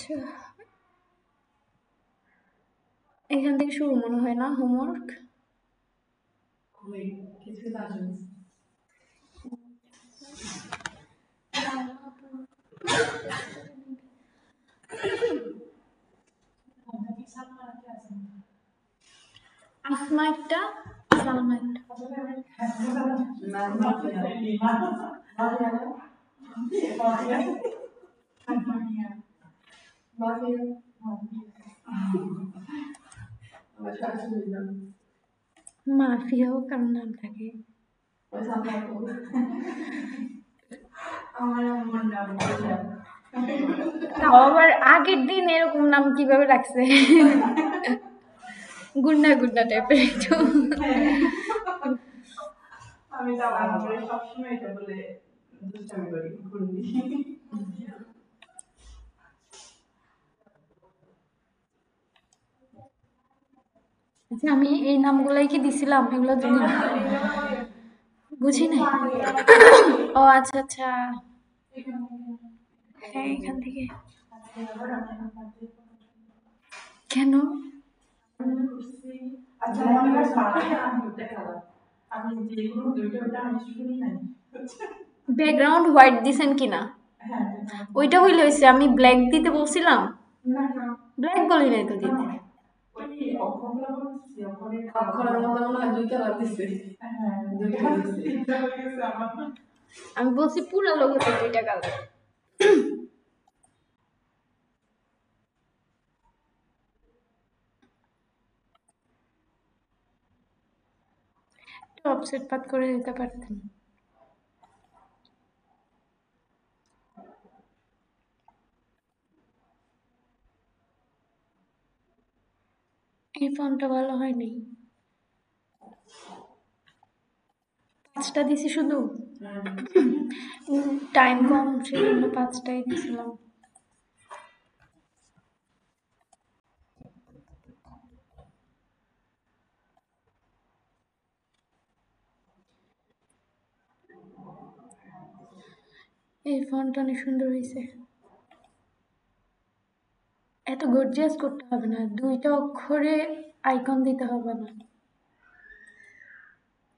আচ্ছা, এখান থেকে শুরু মনে হয় না হোমওয়ার্ক। আসমা একটা, সালমা একটা। মাফিয়াও কারণ নাম থাকে। আবার আগের দিন এরকম নাম কিভাবে রাখছে? গুন্ডা গুন্ডা টাইপের একটু। আমি তো আমার সবসময় এটা বলে দুষ্টামি করি, গুন্ডি। আচ্ছা, আমি এই নামগুলাই কি দিছিলাম? এগুলো জানি না, বুঝি নাই। ও আচ্ছা আচ্ছা, হ্যাঁ এখান থেকে। কেন? ব্যাকগ্রাউন্ড হোয়াইট দিছেন কিনা? ওইটা হইলে হয়েছে। আমি ব্ল্যাক দিতে বলছিলাম, ব্ল্যাক বলি নাই তো দিতে। আমি বলছি পুরো লোগোতে 2টা কালার। অফসেট পাত করে দিতে পারতেন। এই ফোনটা ভালো হয়নি। 5টা দিছি শুধু, টাইম কম সেজন্য 5টাই দিছিলাম। এই ফন্টটা অনেক সুন্দর হয়েছে। এত গর্জিয়াস করতে হবে না, 2টা অক্ষরে আইকন দিতে হবে না,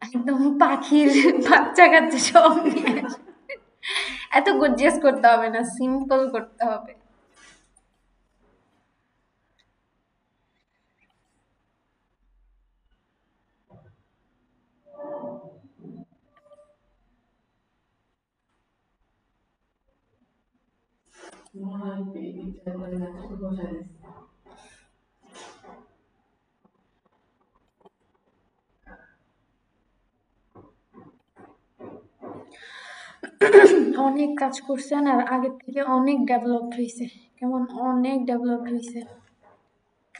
একদম পাখির বাচ্চা কাচ্চা সব নিয়ে এত গর্জিয়াস করতে হবে না, সিম্পল করতে হবে। অনেক কাজ করছেন আর আগের থেকে অনেক ডেভেলপড হয়েছে, কেমন অনেক ডেভেলপড হয়েছে।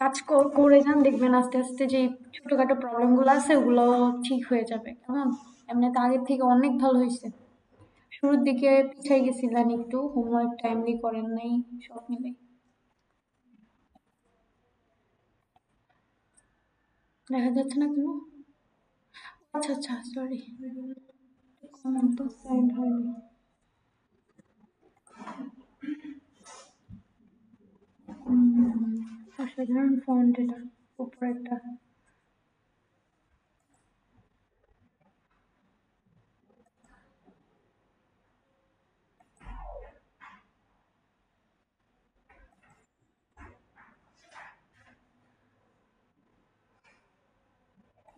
কাজ করে যান, দেখবেন আস্তে আস্তে যে ছোটখাটো প্রবলেমগুলো আছে ওগুলো ঠিক হয়ে যাবে। কেমন এমনিতে আগের থেকে অনেক ভালো হয়েছে। শুরুর দিকে পিছাই গেছিলেন একটু, হোমওয়ার্ক টাইমলি করেন নাই, সব মিলে। দেখা যাচ্ছে না কেন? আচ্ছা আচ্ছা, সরি, কমেন্ট তো সেন্ড হয়নি। অসাধারণ ফন্ট এটা, উপরে একটা।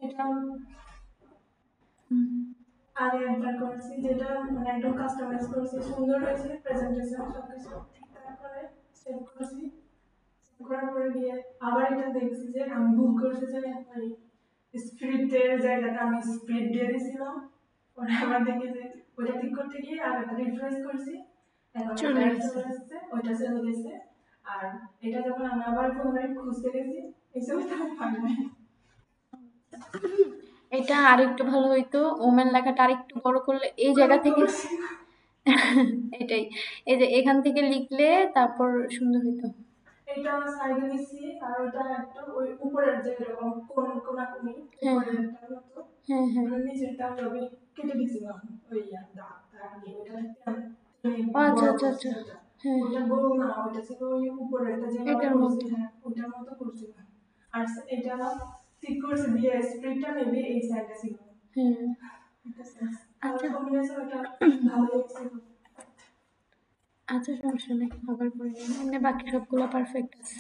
এটা আগে একবার করেছি, যেটা মানে একদম কাস্টমাইজ করেছি, সুন্দর হয়েছে, প্রেজেন্টেশন সবকিছু ঠিকঠাক করে সেভ করেছি। সেভ করার পরে গিয়ে আবার এটা দেখছি যে আমি ভুল করেছি, যে ওই স্প্রিটের জায়গাটা আমি স্প্রিট দিয়ে দিয়েছিলাম। পরে আবার দেখি যে ওইটা ঠিক করতে গিয়ে আরেকটা রিফ্রেশ করেছি, এখন চলে আসছে, ওইটা চলে গেছে। আর এটা যখন আমি আবার পুনরায় খুঁজতে গেছি, এই ছবিটা আমি পাই নাই। এটা আরেকটু ভালো হইতো, ওমেন লেখাটা আরেকটু বড় করলে এই জায়গা থেকে। এটাই, এই যে এখান থেকে লিখলে তারপর সুন্দর হইতো। এটা সাইডে দিছি আর ওটা একটা ওই উপরের যে এরকম কোনাকুনি উপরেরটার মতো। হ্যাঁ হ্যাঁ, মানে নিচেরটা আমি কেটে দিছিলাম ওই দাগ দিয়ে ওটা। আচ্ছা আচ্ছা আচ্ছা, হ্যাঁ ওটা বড় না, ওটা ছিল ওই উপরেরটা যেভাবে এটার করছি, মতো। হ্যাঁ ওটার মতো করছি। আর এটা ঠিক করছে দিয়ে স্প্রিটটা মেবি এই সাইডে ছিল। হ্যাঁ কালার আচ্ছা কম্বিনেশনটা ভালো হয়েছিল। আচ্ছা, সমস্যা নেই, আবার করে নিন, এমনি বাকি সবগুলো পারফেক্ট আছে।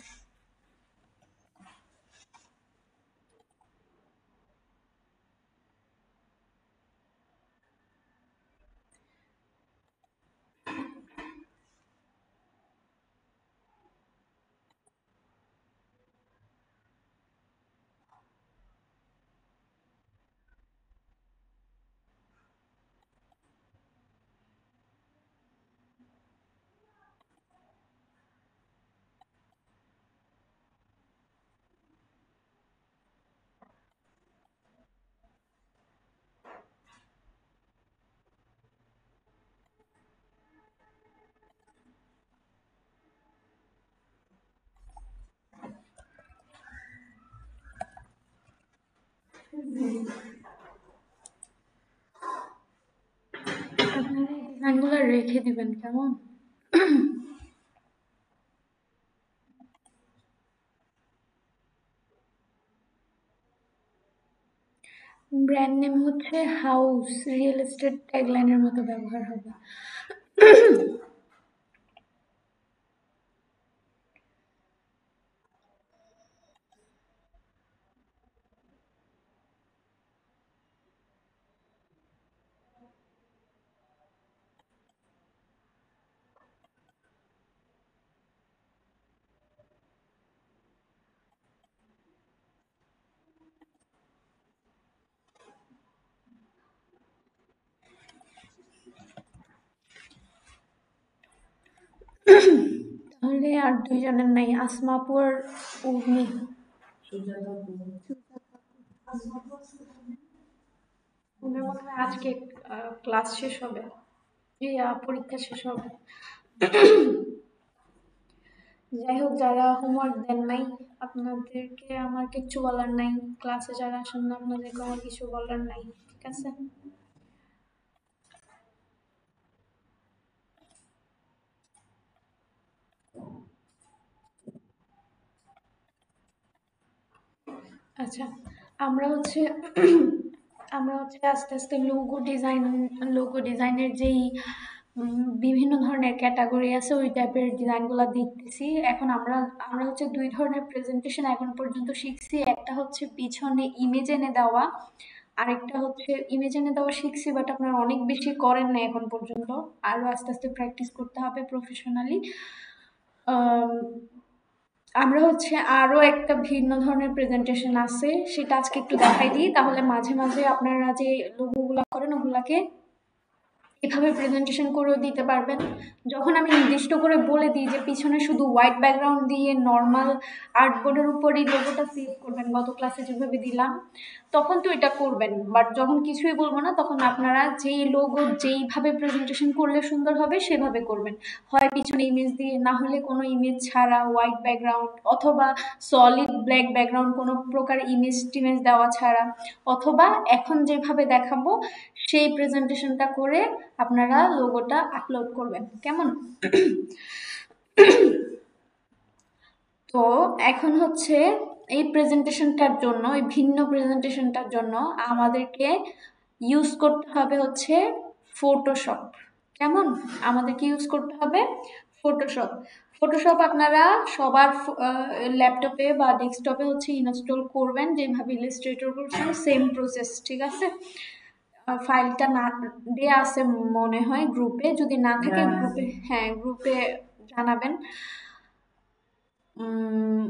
আপনারা এই ডিজাইনগুলো রেখে দিবেন কেমন? ব্র্যান্ড নেম হচ্ছে হাউস, রিয়েল এস্টেট ট্যাগলাইনের মতো ব্যবহার হবে। তাহলে আর দুইজনের নাই, আসমা আপু আর উর্মি। ওনার মনে হয় আজকে ক্লাস শেষ হবে, পরীক্ষা শেষ হবে। যাই হোক, যারা হোমওয়ার্ক দেন নাই আপনাদেরকে আমার কিচ্ছু বলার নাই, ক্লাসে যারা আসেন না আপনাদেরকে আমার কিছু বলার নাই, ঠিক আছে? আচ্ছা, আমরা হচ্ছে আমরা হচ্ছে আস্তে আস্তে লোগো ডিজাইনের যেই বিভিন্ন ধরনের ক্যাটাগরি আছে ওই টাইপের ডিজাইনগুলো দেখতেছি এখন। আমরা হচ্ছে দুই ধরনের প্রেজেন্টেশন এখন পর্যন্ত শিখছি। একটা হচ্ছে পিছনে ইমেজ এনে দেওয়া, আরেকটা হচ্ছে ইমেজ এনে দেওয়া শিখছি, বাট আপনারা অনেক বেশি করেন না এখন পর্যন্ত। আরো আস্তে আস্তে প্র্যাকটিস করতে হবে প্রফেশনালি। আমরা হচ্ছে আরো একটা ভিন্ন ধরনের প্রেজেন্টেশন আছে, সেটা আজকে একটু দেখাই দিই, তাহলে মাঝে মাঝে আপনারা যে লোগোগুলা করেন ওগুলাকে এভাবে প্রেজেন্টেশন করেও দিতে পারবেন। যখন আমি নির্দিষ্ট করে বলে দিই যে পিছনে শুধু হোয়াইট ব্যাকগ্রাউন্ড দিয়ে নর্মাল আর্টবোর্ডের উপরই লোগোটা সেভ করবেন গত ক্লাসে যেভাবে দিলাম, তখন তো এটা করবেন। বাট যখন কিছুই বলবো না তখন আপনারা যেই লোগো যেইভাবে প্রেজেন্টেশন করলে সুন্দর হবে সেভাবে করবেন। হয় পিছনে ইমেজ দিয়ে, না হলে কোনো ইমেজ ছাড়া হোয়াইট ব্যাকগ্রাউন্ড, অথবা সলিড ব্ল্যাক ব্যাকগ্রাউন্ড কোনো প্রকার ইমেজ টিমেজ দেওয়া ছাড়া, অথবা এখন যেভাবে দেখাবো সেই প্রেজেন্টেশনটা করে আপনারা লোগোটা আপলোড করবেন, কেমন? তো এখন হচ্ছে এই প্রেজেন্টেশনটার জন্য, এই ভিন্ন প্রেজেন্টেশনটার জন্য আমাদেরকে ইউজ করতে হবে হচ্ছে ফটোশপ, কেমন? আমাদেরকে ইউজ করতে হবে ফটোশপ। ফটোশপ আপনারা সবার ল্যাপটপে বা ডেস্কটপে হচ্ছে ইনস্টল করবেন, যেভাবে ইলাস্ট্রেটর করছেন সেম প্রসেস, ঠিক আছে? ফাইলটা না দেয়া আছে মনে হয় গ্রুপে, যদি না থাকে গ্রুপে, হ্যাঁ গ্রুপে জানাবেন।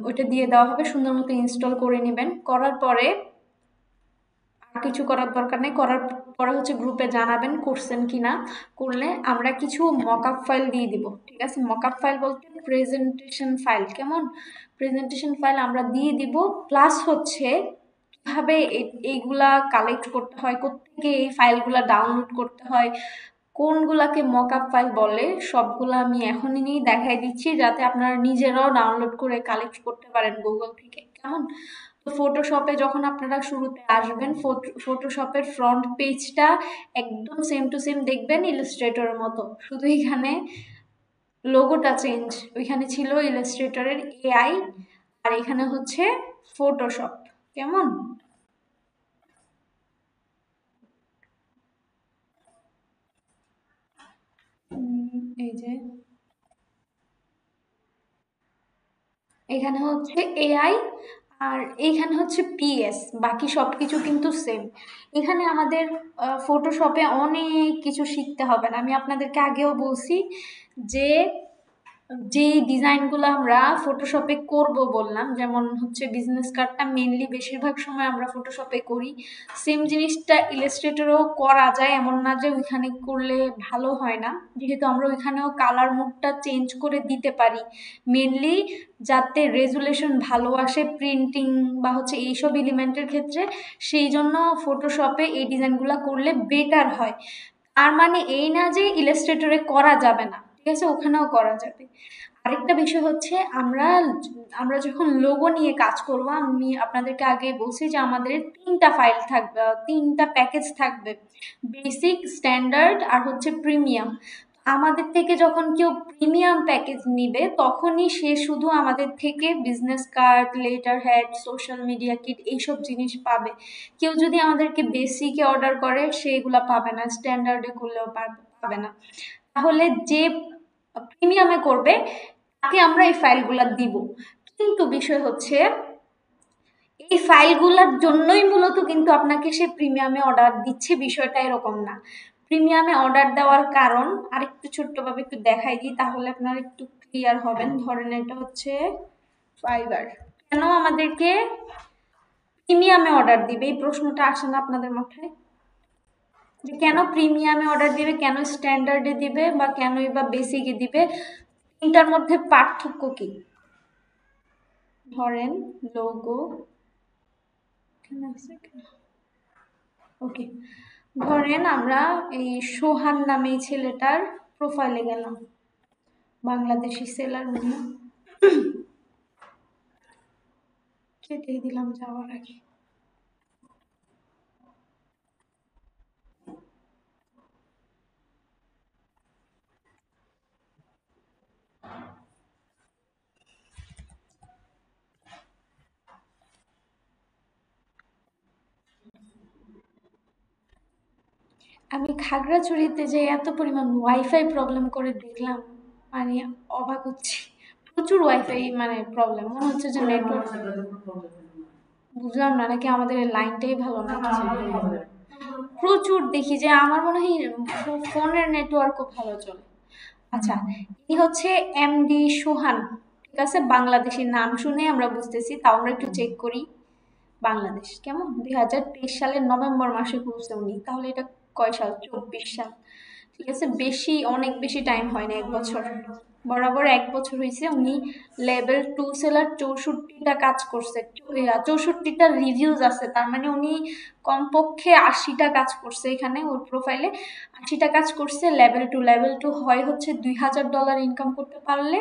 ওইটা দিয়ে দেওয়া হবে, সুন্দর মতো ইনস্টল করে নেবেন। করার পরে আর কিছু করার দরকার নেই, করার পরে হচ্ছে গ্রুপে জানাবেন করছেন কিনা। করলে আমরা কিছু মকআপ ফাইল দিয়ে দিব, ঠিক আছে? মকআপ ফাইল বলতে প্রেজেন্টেশন ফাইল, কেমন? প্রেজেন্টেশন ফাইল আমরা দিয়ে দিব। প্লাস হচ্ছে কিভাবে এইগুলা কালেক্ট করতে হয়, কোত্থেকে এই ফাইলগুলা ডাউনলোড করতে হয়, কোনগুলাকে মকআপ ফাইল বলে, সবগুলো আমি এখনই দেখাই দিচ্ছি যাতে আপনারা নিজেরাও ডাউনলোড করে কালেক্ট করতে পারেন গুগল থেকে, কেমন? তো ফটোশপে যখন আপনারা শুরুতে আসবেন, ফটোশপের ফ্রন্ট পেজটা একদম সেম টু সেম দেখবেন ইলাস্ট্রেটরের মতো, শুধু এখানে লোগোটা চেঞ্জ, ওইখানে ছিল ইলাস্ট্রেটরের এআই, আর এখানে হচ্ছে ফটোশপ। কেমন? এই যে এখানে হচ্ছে এআই, আর এইখানে হচ্ছে পিএস, বাকি সব কিছু কিন্তু সেম। এখানে আমাদের ফটোশপে অনেক কিছু শিখতে হবে না, আমি আপনাদেরকে আগেও বলছি যে যে ডিজাইনগুলো আমরা ফটোশপে করব বললাম, যেমন হচ্ছে বিজনেস কার্ডটা মেনলি বেশিরভাগ সময় আমরা ফটোশপে করি, সেম জিনিসটা ইলাস্ট্রেটরেও করা যায়, এমন না যে ওইখানে করলে ভালো হয় না, যেহেতু আমরা ওইখানেও কালার মুডটা চেঞ্জ করে দিতে পারি, মেনলি যাতে রেজুলেশন ভালো আসে প্রিন্টিং বা হচ্ছে এইসব এলিমেন্টের ক্ষেত্রে, সেই জন্য ফটোশপে এই ডিজাইনগুলো করলে বেটার হয়। তার মানে এই না যে ইলাস্ট্রেটরে করা যাবে না, ঠিক আছে, ওখানেও করা যাবে। আরেকটা বিষয় হচ্ছে আমরা আমরা যখন লোগো নিয়ে কাজ করব, আমি আপনাদেরকে আগে বলছি যে আমাদের 3টা ফাইল থাকবে, 3টা প্যাকেজ থাকবে, বেসিক, স্ট্যান্ডার্ড আর হচ্ছে প্রিমিয়াম। আমাদের থেকে যখন কেউ প্রিমিয়াম প্যাকেজ নিবে তখনই সে শুধু আমাদের থেকে business card, letter head, social media kit এইসব জিনিস পাবে। কেউ যদি আমাদেরকে বেসিকে অর্ডার করে সে এগুলা পাবে না, স্ট্যান্ডার্ডে করলেও পাবে না। তাহলে যে প্রিমিয়ামে করবে তাকে আমরা এই ফাইলগুলা দিব। কিন্তু বিষয় হচ্ছে এই ফাইলগুলোর জন্যই মূলত কিন্তু আপনাকে সে প্রিমিয়ামে অর্ডার দিচ্ছে, বিষয়টা এরকম না। প্রিমিয়ামে অর্ডার দেওয়ার কারণ আরেকটু ছোট্টভাবে একটু দেখাই দিই, তাহলে আপনারা একটু ক্লিয়ার হবেন। ধরেন এটা হচ্ছে ফাইবার, কেন আমাদেরকে প্রিমিয়ামে অর্ডার দিবে এই প্রশ্নটা আসে না আপনাদের মাথায়? যে কেন প্রিমিয়ামে অর্ডার দিবে, কেন স্ট্যান্ডার্ডে দিবে, বা কেনই বা বেসিকে দিবে, তিনটার মধ্যে পার্থক্য কি? ধরেন লোগো, ওকে, ধরেন আমরা এই সোহান নামে এই ছেলেটার প্রোফাইলে গেলাম, বাংলাদেশি সেলার উনি, কেটে দিলাম যাওয়ার আগে। আমি খাগড়াছড়িতে যে এত পরিমাণ ওয়াইফাই প্রবলেম করে দেখলাম, মানে অবাক হচ্ছি, প্রচুর ওয়াইফাই মানে প্রবলেম, মনে হচ্ছে যে নেটওয়ার্ক, বুঝলাম না নাকি আমাদের লাইনটাই ভালো না কিছু। প্রচুর দেখি যে আমার মনে হয় ফোনের নেটওয়ার্কও ভালো চলে। আচ্ছা, এই হচ্ছে এমডি সোহান, ঠিক আছে, বাংলাদেশি নাম শুনে আমরা বুঝতেছি, তাও আমরা একটু চেক করি। বাংলাদেশ, কেমন, 2023 সালের নভেম্বর মাসে খুলছে উনি, তাহলে এটা কয় সাল, 24 সাল, ঠিক আছে, বেশি, অনেক বেশি টাইম হয় না, 1 বছর, বরাবর 1 বছর হয়েছে। উনি লেভেল 2 সেলার 64টা কাজ করছে, 64টা রিভিউজ আছে, তার মানে উনি কমপক্ষে 80টা কাজ করছে, এখানে ওর প্রোফাইলে 80টা কাজ করছে। লেভেল টু হয় হচ্ছে $2000 ইনকাম করতে পারলে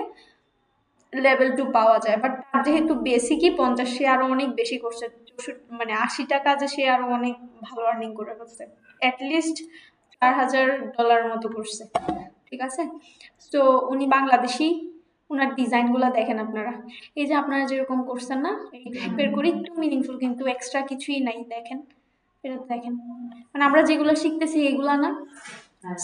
লেভেল 2 পাওয়া যায়, বাট তার যেহেতু বেসিকই 50, সে আরো অনেক বেশি করছে, মানে 80টা কাজে সে আরো অনেক ভালো আর্নিং করে ফেলছে, অ্যাটলিস্ট $4000 মতো করছে, ঠিক আছে। তো উনি বাংলাদেশি, ওনার ডিজাইনগুলো দেখেন আপনারা, এই যে আপনারা যেরকম করছেন না এই টাইপের করি, একটু মিনিংফুল, কিন্তু এক্সট্রা কিছুই নাই, দেখেন এটা দেখেন, মানে আমরা যেগুলো শিখতেছি এগুলা না,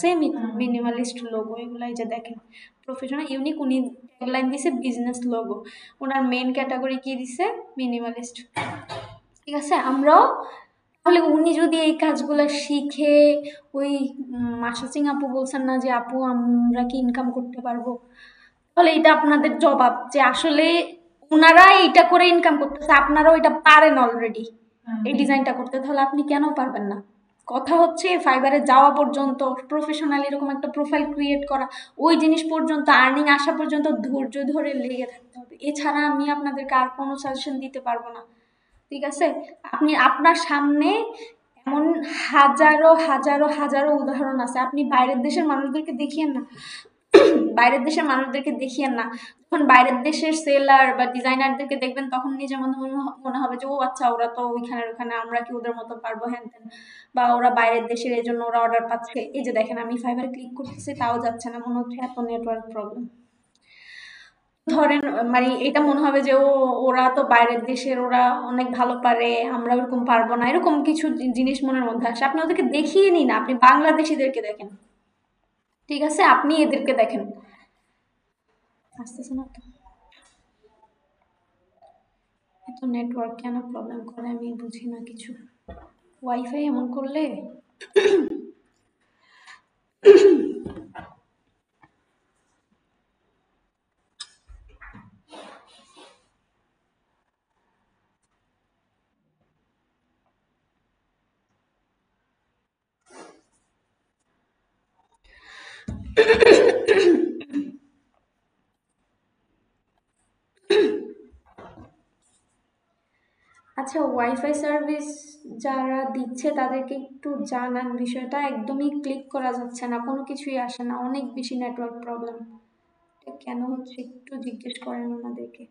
সেম মিনিমালিস্ট লোগো এগুলাই, যে দেখেন প্রফেশনাল ইউনিক, উনি ট্যাগলাইন দিছে বিজনেস লোগো, ওনার মেইন ক্যাটাগরি কি দিছে, মিনিমালিস্ট, ঠিক আছে। আমরাও তাহলে উনি যদি এই কাজগুলো শিখে, ওই মাসা সিং আপু বলছেন না যে আপু আমরা কি ইনকাম করতে পারবো, তাহলে এটা আপনাদের জবাব যে আসলে ওনারা এইটা করে ইনকাম করতেছে, আপনারাও এটা পারেন অলরেডি এই ডিজাইনটা করতে, তাহলে আপনি কেন পারবেন না? কথা হচ্ছে ফাইবারে যাওয়া পর্যন্ত, প্রফেশনাল এরকম একটা প্রোফাইল ক্রিয়েট করা, ওই জিনিস পর্যন্ত, আর্নিং আসা পর্যন্ত ধৈর্য ধরে লেগে থাকতে হবে, এছাড়া আমি আপনাদেরকে আর কোনো সাজেশন দিতে পারবো না, ঠিক আছে। আপনি আপনার সামনে এমন হাজারো হাজারো হাজারো উদাহরণ আছে, আপনি বাইরের দেশের মানুষদেরকে দেখিয়েন না, বাইরের দেশের মানুষদেরকে দেখিয়েন না, যখন বাইরের দেশের সেলার বা ডিজাইনারদেরকে দেখবেন তখন নিজের মধ্যে মনে হবে যে ও আচ্ছা, ওরা তো ওইখানে, আমরা কি ওদের মতো পারবো, হ্যান ত্যান, বা ওরা বাইরের দেশের, এই জন্য ওরা অর্ডার পাচ্ছে। এই যে দেখেন আমি ফাইবার ক্লিক করতেছি তাও যাচ্ছে না, মনে হচ্ছে এত নেটওয়ার্ক প্রবলেম। ধরেন মানে এটা মনে হবে যে ওরা তো বাইরের দেশের, ওরা অনেক ভালো পারে, আমরা ওরকম পারবো না, এরকম কিছু জিনিস মনের মধ্যে আসে। আপনি ওদেরকে দেখিয়ে নিন, আপনি বাংলাদেশিদেরকে দেখেন, ঠিক আছে, আপনি এদেরকে দেখেন। আসতেছে না তো, এত নেটওয়ার্ক কেন প্রবলেম করে আমি বুঝি না কিছু, ওয়াইফাই এমন করলে। আচ্ছা, ওয়াইফাই সার্ভিস যারা দিচ্ছে তাদেরকে একটু জানান বিষয়টা, একদমই ক্লিক করা যাচ্ছে না, কোনো কিছুই আসে না, অনেক বেশি নেটওয়ার্ক প্রবলেম। কেন হচ্ছে একটু জিজ্ঞেস করেন ওনাদেরকে।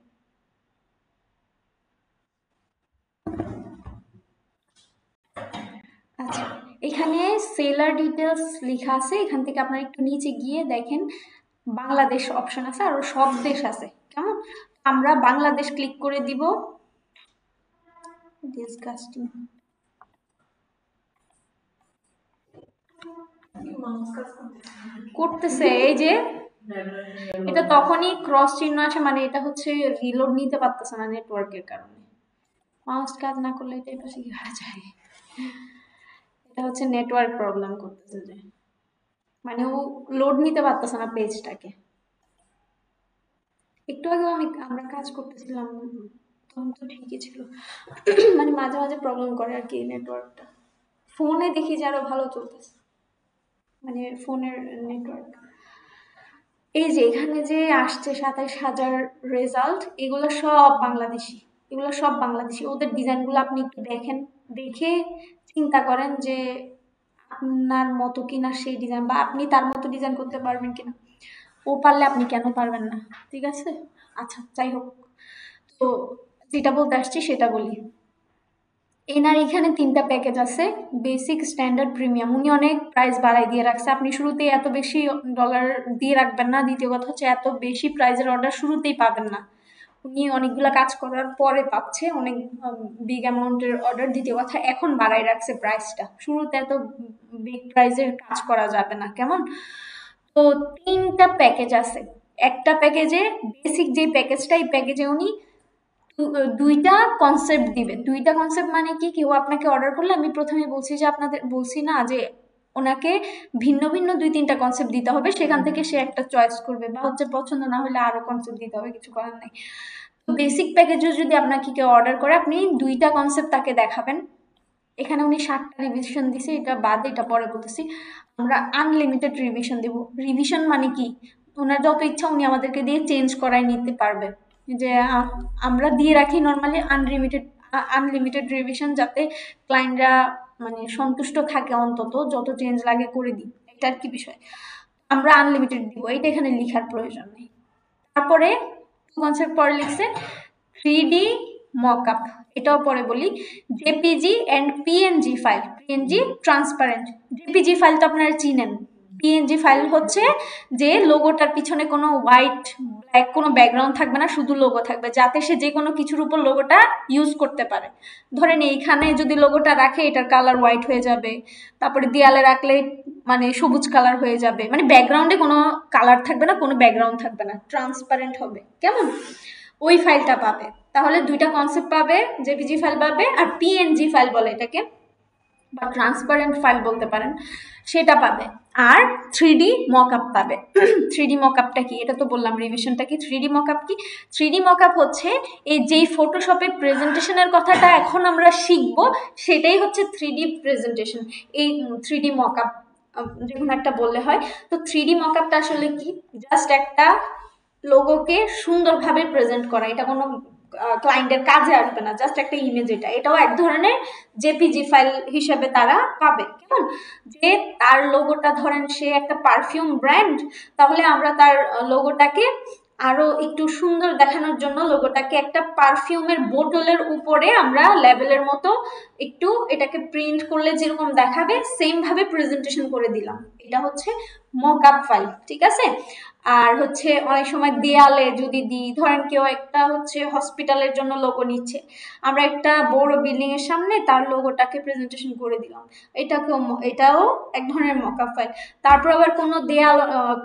আচ্ছা, এখানে সেলার ডিটেলস লেখা আছে, এখান থেকে আপনারা একটু নিচে গিয়ে দেখেন বাংলাদেশ অপশন আছে, আর সব দেশ আছে, কেমন। আমরা বাংলাদেশ ক্লিক করে দিব। ডিসকাস্টিং করতেছে, এই যে এটা তখনই ক্রস চিহ্ন আসে, মানে এটা হচ্ছে রিলোড নিতে পারতেছে না নেটওয়ার্কের কারণে। মাউস কাজ না করলে এটা পাশে কি করা যায়, এটা হচ্ছে নেটওয়ার্ক প্রবলেম করতেছে, যে মানে ও লোড নিতে পারতেছে না পেজটাকে। একটু আগেও আমরা কাজ করতেছিলাম, তখন তো ঠিকই ছিল। মানে মাঝে মাঝে প্রবলেম করে আর কি নেটওয়ার্কটা। ফোনে দেখি যে আরো ভালো চলতেছে, মানে ফোনের নেটওয়ার্ক। এই যে এখানে যে আসছে 27,000 রেজাল্ট, এগুলো সব বাংলাদেশি, এগুলো সব বাংলাদেশি। ওদের ডিজাইনগুলো আপনি একটু দেখেন, দেখে চিন্তা করেন যে আপনার মতো কিনা সেই ডিজাইন, বা আপনি তার মতো ডিজাইন করতে পারবেন কিনা। ও পারলে আপনি কেন পারবেন না, ঠিক আছে। আচ্ছা, যাই হোক, তো যেটা বলতে আসছি সেটা বলি। এনার এখানে 3টা প্যাকেজ আছে, বেসিক, স্ট্যান্ডার্ড, প্রিমিয়াম। উনি অনেক প্রাইস বাড়াই দিয়ে রাখছে, আপনি শুরুতেই এত বেশি ডলার দিয়ে রাখবেন না। দ্বিতীয় কথা হচ্ছে এত বেশি প্রাইজের অর্ডার শুরুতেই পাবেন না, উনি অনেকগুলো কাজ করার পরে পাচ্ছে অনেক বিগ অ্যামাউন্টের অর্ডার। দ্বিতীয় কথা, এখন বাড়াই রাখছে প্রাইসটা, শুরুতে এত বিগ প্রাইজের কাজ করা যাবে না, কেমন। তো 3টা প্যাকেজ আছে। একটা প্যাকেজে বেসিক যে প্যাকেজটা, এই প্যাকেজে উনি 2টা কনসেপ্ট দিবে। 2টা কনসেপ্ট মানে কি, কেউ আপনাকে অর্ডার করলে, আমি প্রথমে বলছি যে আপনাদের বলছি না যে ওনাকে ভিন্ন ভিন্ন 2-3টা কনসেপ্ট দিতে হবে, সেখান থেকে সে একটা চয়েস করবে, বা হচ্ছে পছন্দ না হলে আরো কনসেপ্ট দিতে হবে, কিছু করার নাই। তো বেসিক প্যাকেজও যদি আপনাকে কেউ অর্ডার করে, আপনি 2টা কনসেপ্ট তাকে দেখাবেন। এখানে উনি 7টা রিভিশন দিছে, এটা বাদ, এটা পরে বলতেছি। আমরা আনলিমিটেড রিভিশন দিব। রিভিশন মানে কি, ওনার যত ইচ্ছা উনি আমাদেরকে দিয়ে চেঞ্জ করাই নিতে পারবে। যে আমরা দিয়ে রাখি নর্মালি আনলিমিটেড রিভিশন, যাতে ক্লায়েন্টরা মানে সন্তুষ্ট থাকে, অন্তত যত চেঞ্জ লাগে করে দিই, এটা আর কি বিষয়। আমরা আনলিমিটেড দিব, এটা এখানে লিখার প্রয়োজন নেই। তারপরে কনসেপ্ট পরে লিখছে 3D মকআপ, এটাও পরে বলি। JPG and PNG file. PNG transparent, JPG file তো আপনারা চিনেন। পিএনজি ফাইল হচ্ছে যে লোগোটার পিছনে কোনো হোয়াইট ব্ল্যাক কোনো ব্যাকগ্রাউন্ড থাকবে না, শুধু লোগো থাকবে, যাতে সে যে কোনো কিছুর উপর লোগোটা ইউজ করতে পারে। ধরেন এইখানে যদি লোগোটা রাখে, এটার কালার হোয়াইট হয়ে যাবে, তারপরে দেয়ালে রাখলে মানে সবুজ কালার হয়ে যাবে, মানে ব্যাকগ্রাউন্ডে কোনো কালার থাকবে না, কোনো ব্যাকগ্রাউন্ড থাকবে না, ট্রান্সপারেন্ট হবে, কেমন। ওই ফাইলটা পাবে। তাহলে 2টা কনসেপ্ট পাবে, জেপিজি ফাইল পাবে, আর পিএনজি ফাইল বলে এটাকে, বা ট্রান্সপারেন্ট ফাইল বলতে পারেন, সেটা পাবে। আর 3D মকআপ পাবে। 3D মকআপটা কি, এটা তো বললাম রিভিশনটা কি। 3D মকআপ কি, 3D মকআপ হচ্ছে এই যেই ফটোশপে প্রেজেন্টেশনের কথাটা এখন আমরা শিখবো, সেটাই হচ্ছে 3D প্রেজেন্টেশন। এই 3D মকআপ যে কোনো একটা বললে হয়। তো 3D মকআপটা আসলে কি, জাস্ট একটা লোগোকে সুন্দরভাবে প্রেজেন্ট করা, এটা কোনো ক্লায়েন্টের কাজে আসবে না, জাস্ট একটা ইমেজ। এটাও এক ধরনের জেপিজি ফাইল হিসেবে তারা পাবে, কেমন। যে তার লোগোটা, ধরেন সে একটা পারফিউম ব্র্যান্ড, তাহলে আমরা তার লোগোটাকে আরো একটু সুন্দর দেখানোর জন্য লোগোটাকে একটা পারফিউমের বোতলের উপরে আমরা লেবেলের মতো একটু এটাকে প্রিন্ট করলে যেরকম দেখাবে, সেম ভাবে প্রেজেন্টেশন করে দিলাম। এটা হচ্ছে মকআপ ফাইল, ঠিক আছে। আর হচ্ছে অনেক সময় দেয়ালে যদি দিই, ধরেন কেউ একটা হচ্ছে হসপিটালের জন্য লোগো নিচ্ছে, আমরা একটা বড় বিল্ডিং এর সামনে তার লোগোটাকে প্রেজেন্টেশন করে দিলাম, এটাও এক ধরনের মকআপ ফাইল। তারপর আবার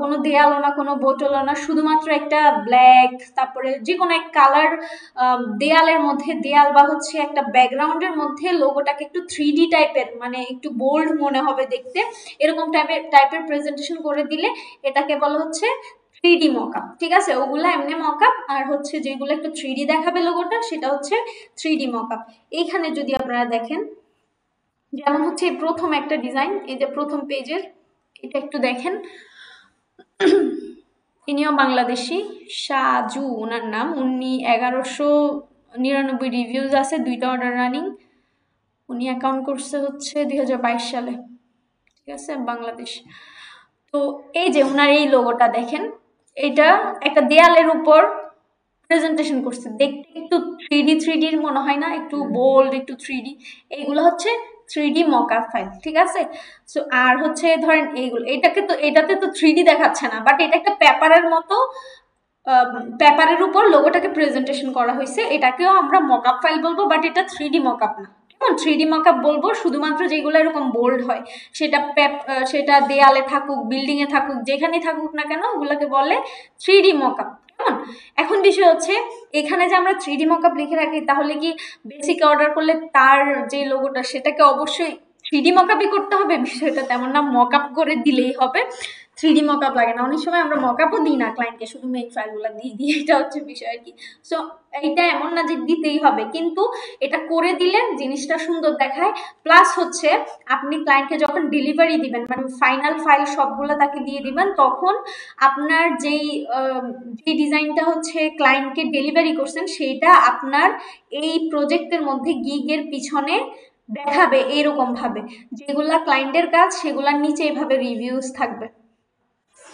কোনো দেয়ালও না, কোনো বোতলও না, শুধুমাত্র একটা ব্ল্যাক, তারপরে যে কোনো এক কালার দেয়ালের মধ্যে, দেয়াল বা হচ্ছে একটা ব্যাকগ্রাউন্ডের মধ্যে লোগোটাকে একটু 3D টাইপের, মানে একটু বোল্ড মনে হবে দেখতে, এরকম টাইপের প্রেজেন্টেশন করে দিলে এটাকে বলা হচ্ছে 3D মকআপ, ঠিক আছে। ওগুলা এমনি মকআপ, আর হচ্ছে যেগুলো একটু 3D দেখাবে লোগোটা, সেটা হচ্ছে 3D মকআপ। এইখানে যদি আপনারা দেখেন, যেমন হচ্ছে প্রথম একটা ডিজাইন, এই যে প্রথম পেজের এটা একটু দেখেন, ইনিও বাংলাদেশি, সাজু ওনার নাম, উনি 1199 রিভিউজ আছে, 2টা অর্ডার রানিং, উনি অ্যাকাউন্ট করছে হচ্ছে 2022 সালে, ঠিক আছে, বাংলাদেশ। তো এই যে ওনার এই লোগোটা দেখেন, এটা একটা দেয়ালের উপর প্রেজেন্টেশন করছে, দেখতে একটু 3D মনে হয় না, একটু বোল্ড, একটু 3D, এইগুলো হচ্ছে 3D মকআপ ফাইল, ঠিক আছে। সো আর হচ্ছে ধরেন এইগুলো, এটাতে তো 3D দেখাচ্ছে না, বাট এটা একটা পেপারের মতো, পেপারের উপর লোগোটাকে প্রেজেন্টেশন করা হয়েছে, এটাকেও আমরা মকআপ ফাইল বলবো, বাট এটা 3D মকআপ না। কেমন 3D মকআপ বলবো শুধুমাত্র যেগুলো এরকম বোল্ড হয়, সেটা দেয়ালে থাকুক, বিল্ডিং এ থাকুক, যেখানে থাকুক না কেন, ওগুলোকে বলে 3D মকআপ। কেমন, এখন বিষয় হচ্ছে এখানে যে আমরা 3D মকআপ লিখে রাখি, তাহলে কি বেসিকে অর্ডার করলে তার যে লোগোটা সেটাকে অবশ্যই 3D মকআপই করতে হবে? বিষয়টা তেমন না, মকআপ করে দিলেই হবে, 3D মকআপ লাগে না। অনেক সময় আমরা মকআপও দিই না ক্লায়েন্টকে, শুধু মেইন ফাইলগুলো দিয়ে দিই, এটা হচ্ছে বিষয় আর কি। সো এইটা এমন না যে দিতেই হবে, কিন্তু এটা করে দিলে জিনিসটা সুন্দর দেখায়। প্লাস হচ্ছে আপনি ক্লায়েন্টকে যখন ডেলিভারি দিবেন, মানে ফাইনাল ফাইল সবগুলো তাকে দিয়ে দিবেন, তখন আপনার যেই ডিজাইনটা হচ্ছে ক্লায়েন্টকে ডেলিভারি করছেন, সেইটা আপনার এই প্রজেক্টের মধ্যে গিগের পিছনে দেখাবে এরকম ভাবে, যেগুলা ক্লায়েন্টের কাজ সেগুলার নিচে এইভাবে রিভিউজ থাকবে,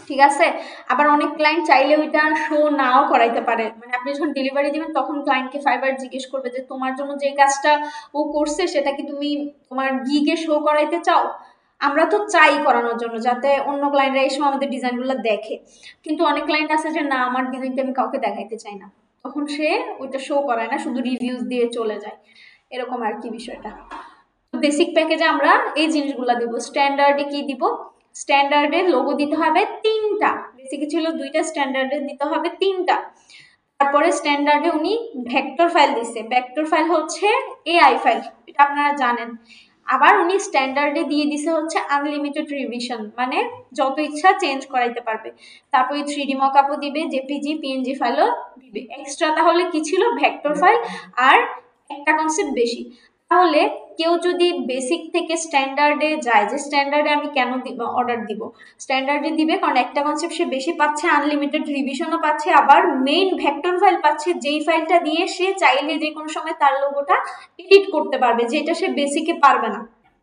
ঠিক আছে। আবার অনেক ক্লায়েন্ট চাইলে ওইটা শো নাও করাইতে পারে, মানে আপনি যখন ডেলিভারি দিবেন তখন ক্লায়েন্টকে ফাইবার জিজ্ঞেস করবে যে তোমার জন্য যে কাজটা ও করছে সেটা কি তুমি তোমার গিগে শো করাইতে চাও? আমরা তো চাই করানোর জন্য, যাতে অন্য ক্লায়েন্টরা এসে আমাদের ডিজাইনগুলো দেখে, কিন্তু অনেক ক্লায়েন্ট আছে যে না, আমার ডিজাইনটা আমি কাউকে দেখাইতে চাই না, তখন সে ওইটা শো করায় না, শুধু রিভিউজ দিয়ে চলে যায়, এরকম আর কি বিষয়টা। বেসিক প্যাকেজে আমরা এই জিনিসগুলো দিব। স্ট্যান্ডার্ডে কি দিব? স্ট্যান্ডার্ডের লোগো দিতে হবে 3টা, বেসিকে ছিল 2টা, স্ট্যান্ডার্ডে দিতে হবে 3টা। তারপরে স্ট্যান্ডার্ডে উনি ভেক্টর ফাইল দিছে, ভেক্টর ফাইল হচ্ছে এআই ফাইল, এটা আপনারা জানেন। আবার উনি স্ট্যান্ডার্ডে দিয়ে দিছে হচ্ছে আনলিমিটেড রিভিশন, মানে যত ইচ্ছা চেঞ্জ করাইতে পারবে। তারপরে 3D মকআপও দিবে, জেপিজি পিএনজি ফাইলও দিবে এক্সট্রা। তাহলে কি ছিল? ভেক্টর ফাইল আর একটা কনসেপ্ট বেশি। তাহলে কেউ যদি বেসিক থেকে স্ট্যান্ডার্ডে যায়, যে স্ট্যান্ডার্ডে আমি কেন অর্ডার দিব, স্ট্যান্ডার্ডে দিবে কারণ একটা কনসেপ্ট সে বেশি পাচ্ছে, আনলিমিটেড রিভিশনও পাচ্ছে, আবার মেইন ভেক্টর ফাইল পাচ্ছে, যেই ফাইলটা দিয়ে সে চাইলে যে কোনো সময় তার লোগোটা এডিট করতে পারবে, যেটা সে বেসিকে পারবে না,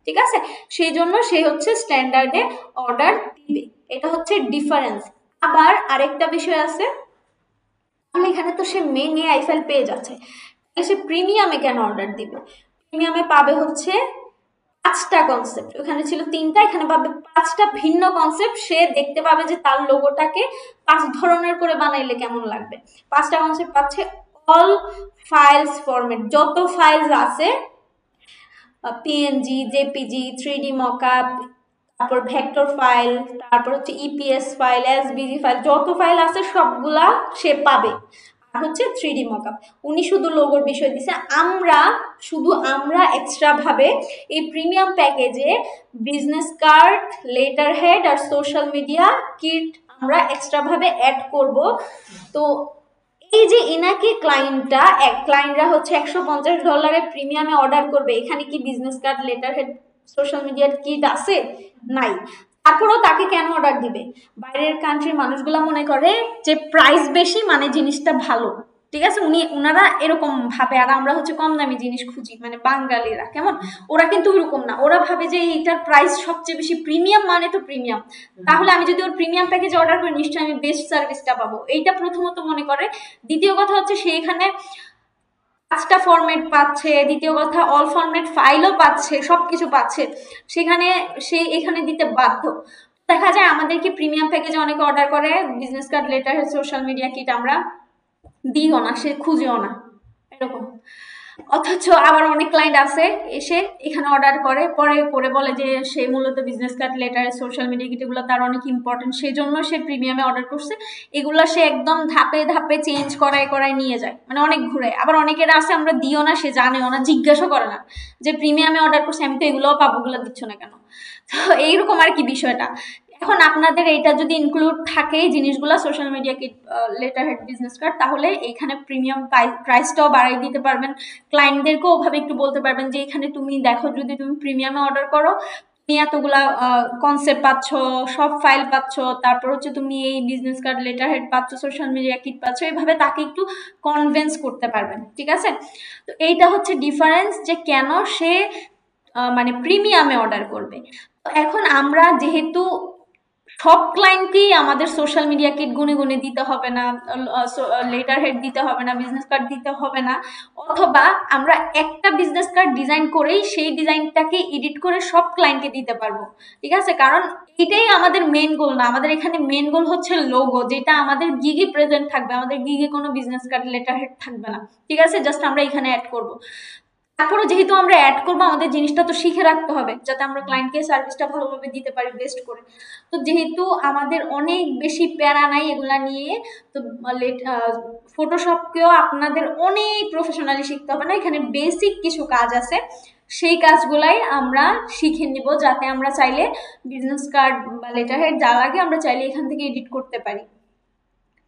ঠিক আছে। সেই জন্য সে হচ্ছে স্ট্যান্ডার্ডে অর্ডার দিবে, এটা হচ্ছে ডিফারেন্স। আবার আরেকটা বিষয় আছে, তাহলে এখানে তো সে মেইন এআই ফাইল পেয়ে যাচ্ছে, তাহলে সে প্রিমিয়ামে কেন অর্ডার দিবে? প্রিমিয়ামে পাবে হচ্ছে 5টা কনসেপ্ট, ওখানে ছিল 3টা, এখানে পাবে 5টা ভিন্ন কনসেপ্ট। সে দেখতে পাবে যে তার লোগোটাকে 5 ধরনের করে বানাইলে কেমন লাগবে। 5টা কনসেপ্ট পাচ্ছে। অল ফাইলস ফরম্যাট, যত ফাইলস আছে, পিএনজি, জেপিজি, 3D মকআপ, তারপর ভেক্টর ফাইল, তারপর হচ্ছে ইপিএস ফাইল, এসবিজি ফাইল, যত ফাইল আছে সবগুলা সে পাবে। আর হচ্ছে 3D মকআপ। উনি শুধু লোগোর বিষয় দিছে, আমরা এক্সট্রা ভাবে এই প্রিমিয়াম প্যাকেজে বিজনেস কার্ড, লেটার হেড আর সোশ্যাল মিডিয়া কিট আমরা এক্সট্রা ভাবে অ্যাড করব। তো এই যে ইনাকি ক্লায়েন্টরা হচ্ছে $150 প্রিমিয়ামে অর্ডার করবে, এখানে কি business card, letter head, social মিডিয়ার কিট আছে? নাই। তারপরেও তাকে কেন অর্ডার দিবে? বাইরের কান্ট্রির মানুষগুলা মনে করে যে প্রাইস বেশি মানে জিনিসটা ভালো, ঠিক আছে, ওনারা এরকম ভাবে। আর আমরা হচ্ছে কম দামি জিনিস খুঁজি, মানে বাঙালিরা কেমন, ওরা কিন্তু ওরকম না, ওরা ভাবে যে এইটার প্রাইস সবচেয়ে বেশি, প্রিমিয়াম মানে তো প্রিমিয়াম, তাহলে আমি যদি ওর প্রিমিয়াম প্যাকেজে অর্ডার করি নিশ্চয়ই আমি বেস্ট সার্ভিসটা পাবো, এইটা প্রথমত মনে করে। দ্বিতীয় কথা হচ্ছে সে এখানে 5টা ফরম্যাট পাচ্ছে, দ্বিতীয় কথা অল ফরম্যাট ফাইলও পাচ্ছে, সবকিছু পাচ্ছে, সেখানে সে এখানে দিতে বাধ্য। দেখা যায় আমাদেরকে প্রিমিয়াম প্যাকেজে অনেকে অর্ডার করে business card, letter, social media kit আমরা দিও না, সে খুঁজেও না এরকম। অথচ আবার অনেক ক্লায়েন্ট আছে এসে এখানে অর্ডার করে, পরে করে বলে যে সে মূলত business card, letter, social media kit এগুলো তার অনেক ইম্পর্টেন্ট, সেজন্য সে প্রিমিয়ামে অর্ডার করছে। এগুলো সে একদম ধাপে ধাপে চেঞ্জ করায় করায় নিয়ে যায়, মানে অনেক ঘুরে। আবার অনেকের আছে আমরা দিও না, সে জানেও না, জিজ্ঞাসা করে না যে প্রিমিয়ামে অর্ডার করছে, আমি তো এগুলোও পাবো, ওগুলো দিচ্ছ না কেন। তো এইরকম আর কি বিষয়টা। এখন আপনাদের এটা যদি ইনক্লুড থাকে এই জিনিসগুলো, social media kit, letter head, business card, তাহলে এইখানে প্রিমিয়াম প্রাইসটাও বাড়াই দিতে পারবেন। ক্লায়েন্টদেরকেও ওভাবে একটু বলতে পারবেন যে এখানে তুমি দেখো, যদি তুমি প্রিমিয়ামে অর্ডার করো তুমি এতগুলা কনসেপ্ট পাচ্ছ, সব ফাইল পাচ্ছ, তারপর হচ্ছে তুমি এই বিজনেস কার্ড, লেটার হেড পাচ্ছ, সোশ্যাল মিডিয়া কিট পাচ্ছ, এইভাবে তাকে একটু কনভিন্স করতে পারবেন, ঠিক আছে। তো এইটা হচ্ছে ডিফারেন্স যে কেন সে মানে প্রিমিয়ামে অর্ডার করবে। এখন আমরা যেহেতু সব ক্লায়েন্টকেই আমাদের সোশ্যাল মিডিয়া কিট গুনে গুনে দিতে হবে না, লেটার হেড দিতে হবে না, বিজনেস কার্ড দিতে হবে না, অথবা আমরা একটা বিজনেস কার্ড ডিজাইন করেই সেই ডিজাইনটাকে এডিট করে সব ক্লায়েন্টকে দিতে পারবো, ঠিক আছে। কারণ এটাই আমাদের মেন গোল না, আমাদের এখানে মেন গোল হচ্ছে লোগো, যেটা আমাদের গিগে প্রেজেন্ট থাকবে, আমাদের গিগে কোনো বিজনেস কার্ড, লেটার হেড থাকবে না, ঠিক আছে, জাস্ট আমরা এখানে অ্যাড করব। তারপরে যেহেতু আমরা অ্যাড করবো, আমাদের জিনিসটা তো শিখে রাখতে হবে যাতে আমরা ক্লায়েন্টকে সার্ভিসটা ভালোভাবে দিতে পারি, বেস্ট করে। তো যেহেতু আমাদের অনেক বেশি প্যারা নাই এগুলা নিয়ে, তো ফটোশপকেও আপনাদের অনেক প্রফেশনালি শিখতে হবে না, এখানে বেসিক কিছু কাজ আছে, সেই কাজগুলাই আমরা শিখে নিব, যাতে আমরা চাইলে বিজনেস কার্ড বা লেটার হেড যা লাগে আমরা চাইলে এখান থেকে এডিট করতে পারি,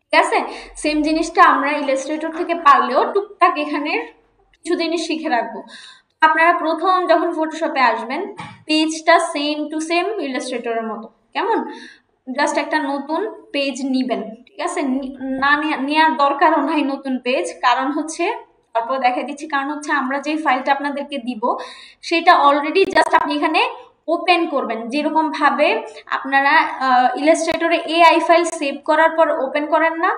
ঠিক আছে। সেম জিনিসটা আমরা ইলাস্ট্রেটর থেকে পারলেও টুকটাক এখানের কিছু জিনিস শিখে রাখবো। আপনারা প্রথম যখন ফটোশপে আসবেন, পেজটা সেম টু সেম ইলাস্ট্রেটরের মতো, কেমন, জাস্ট একটা নতুন পেজ নিবেন, ঠিক আছে। না নেওয়ার দরকারও নাই নতুন পেজ, কারণ হচ্ছে তারপর দেখা দিচ্ছি, কারণ হচ্ছে আমরা যে ফাইলটা আপনাদেরকে দিব সেটা অলরেডি জাস্ট আপনি এখানে ওপেন করবেন, যেরকম ভাবে আপনারা ইলাস্ট্রেটরে এআই ফাইল সেভ করার পর ওপেন করেন না,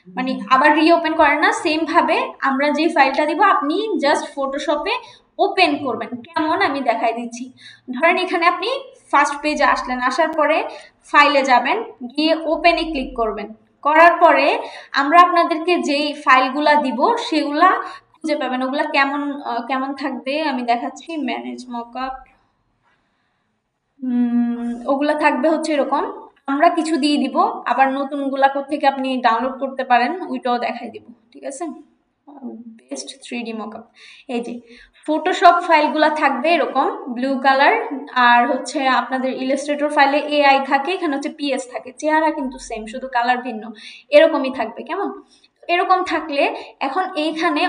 মানে আবার রিওপেন করেন না, সেম ভাবে আমরা যে ফাইলটা দিব আপনি জাস্ট ফটোশপে ওপেন করবেন। কেমন আমি দেখাই দিচ্ছি। ধরেন এখানে আপনি ফার্স্ট পেজে আসলেন, আসার পরে ফাইলে যাবেন, গিয়ে ওপেনে ক্লিক করবেন, করার পরে আমরা আপনাদেরকে যেই ফাইলগুলা দিব সেগুলা খুঁজে পাবেন। ওগুলা কেমন কেমন থাকবে আমি দেখাচ্ছি। ম্যানেজ মকআপ, ওগুলা থাকবে হচ্ছে এরকম, আমরা কিছু দিয়ে দিব, আবার নতুনগুলা থেকে আপনি ডাউনলোড করতে পারেন, ওইটাও দেখাই দিব, ঠিক আছে। বেস্ট 3D মকআপ, এই যে ফটোশপ ফাইলগুলা থাকবে এরকম ব্লু কালার, আর হচ্ছে আপনাদের ইলাস্ট্রেটর ফাইলে এআই থাকে, এখানে হচ্ছে পিএস থাকে, চেহারা কিন্তু সেম, শুধু কালার ভিন্ন, এরকমই থাকবে, কেমন। এরকম থাকলে এখন এইখানে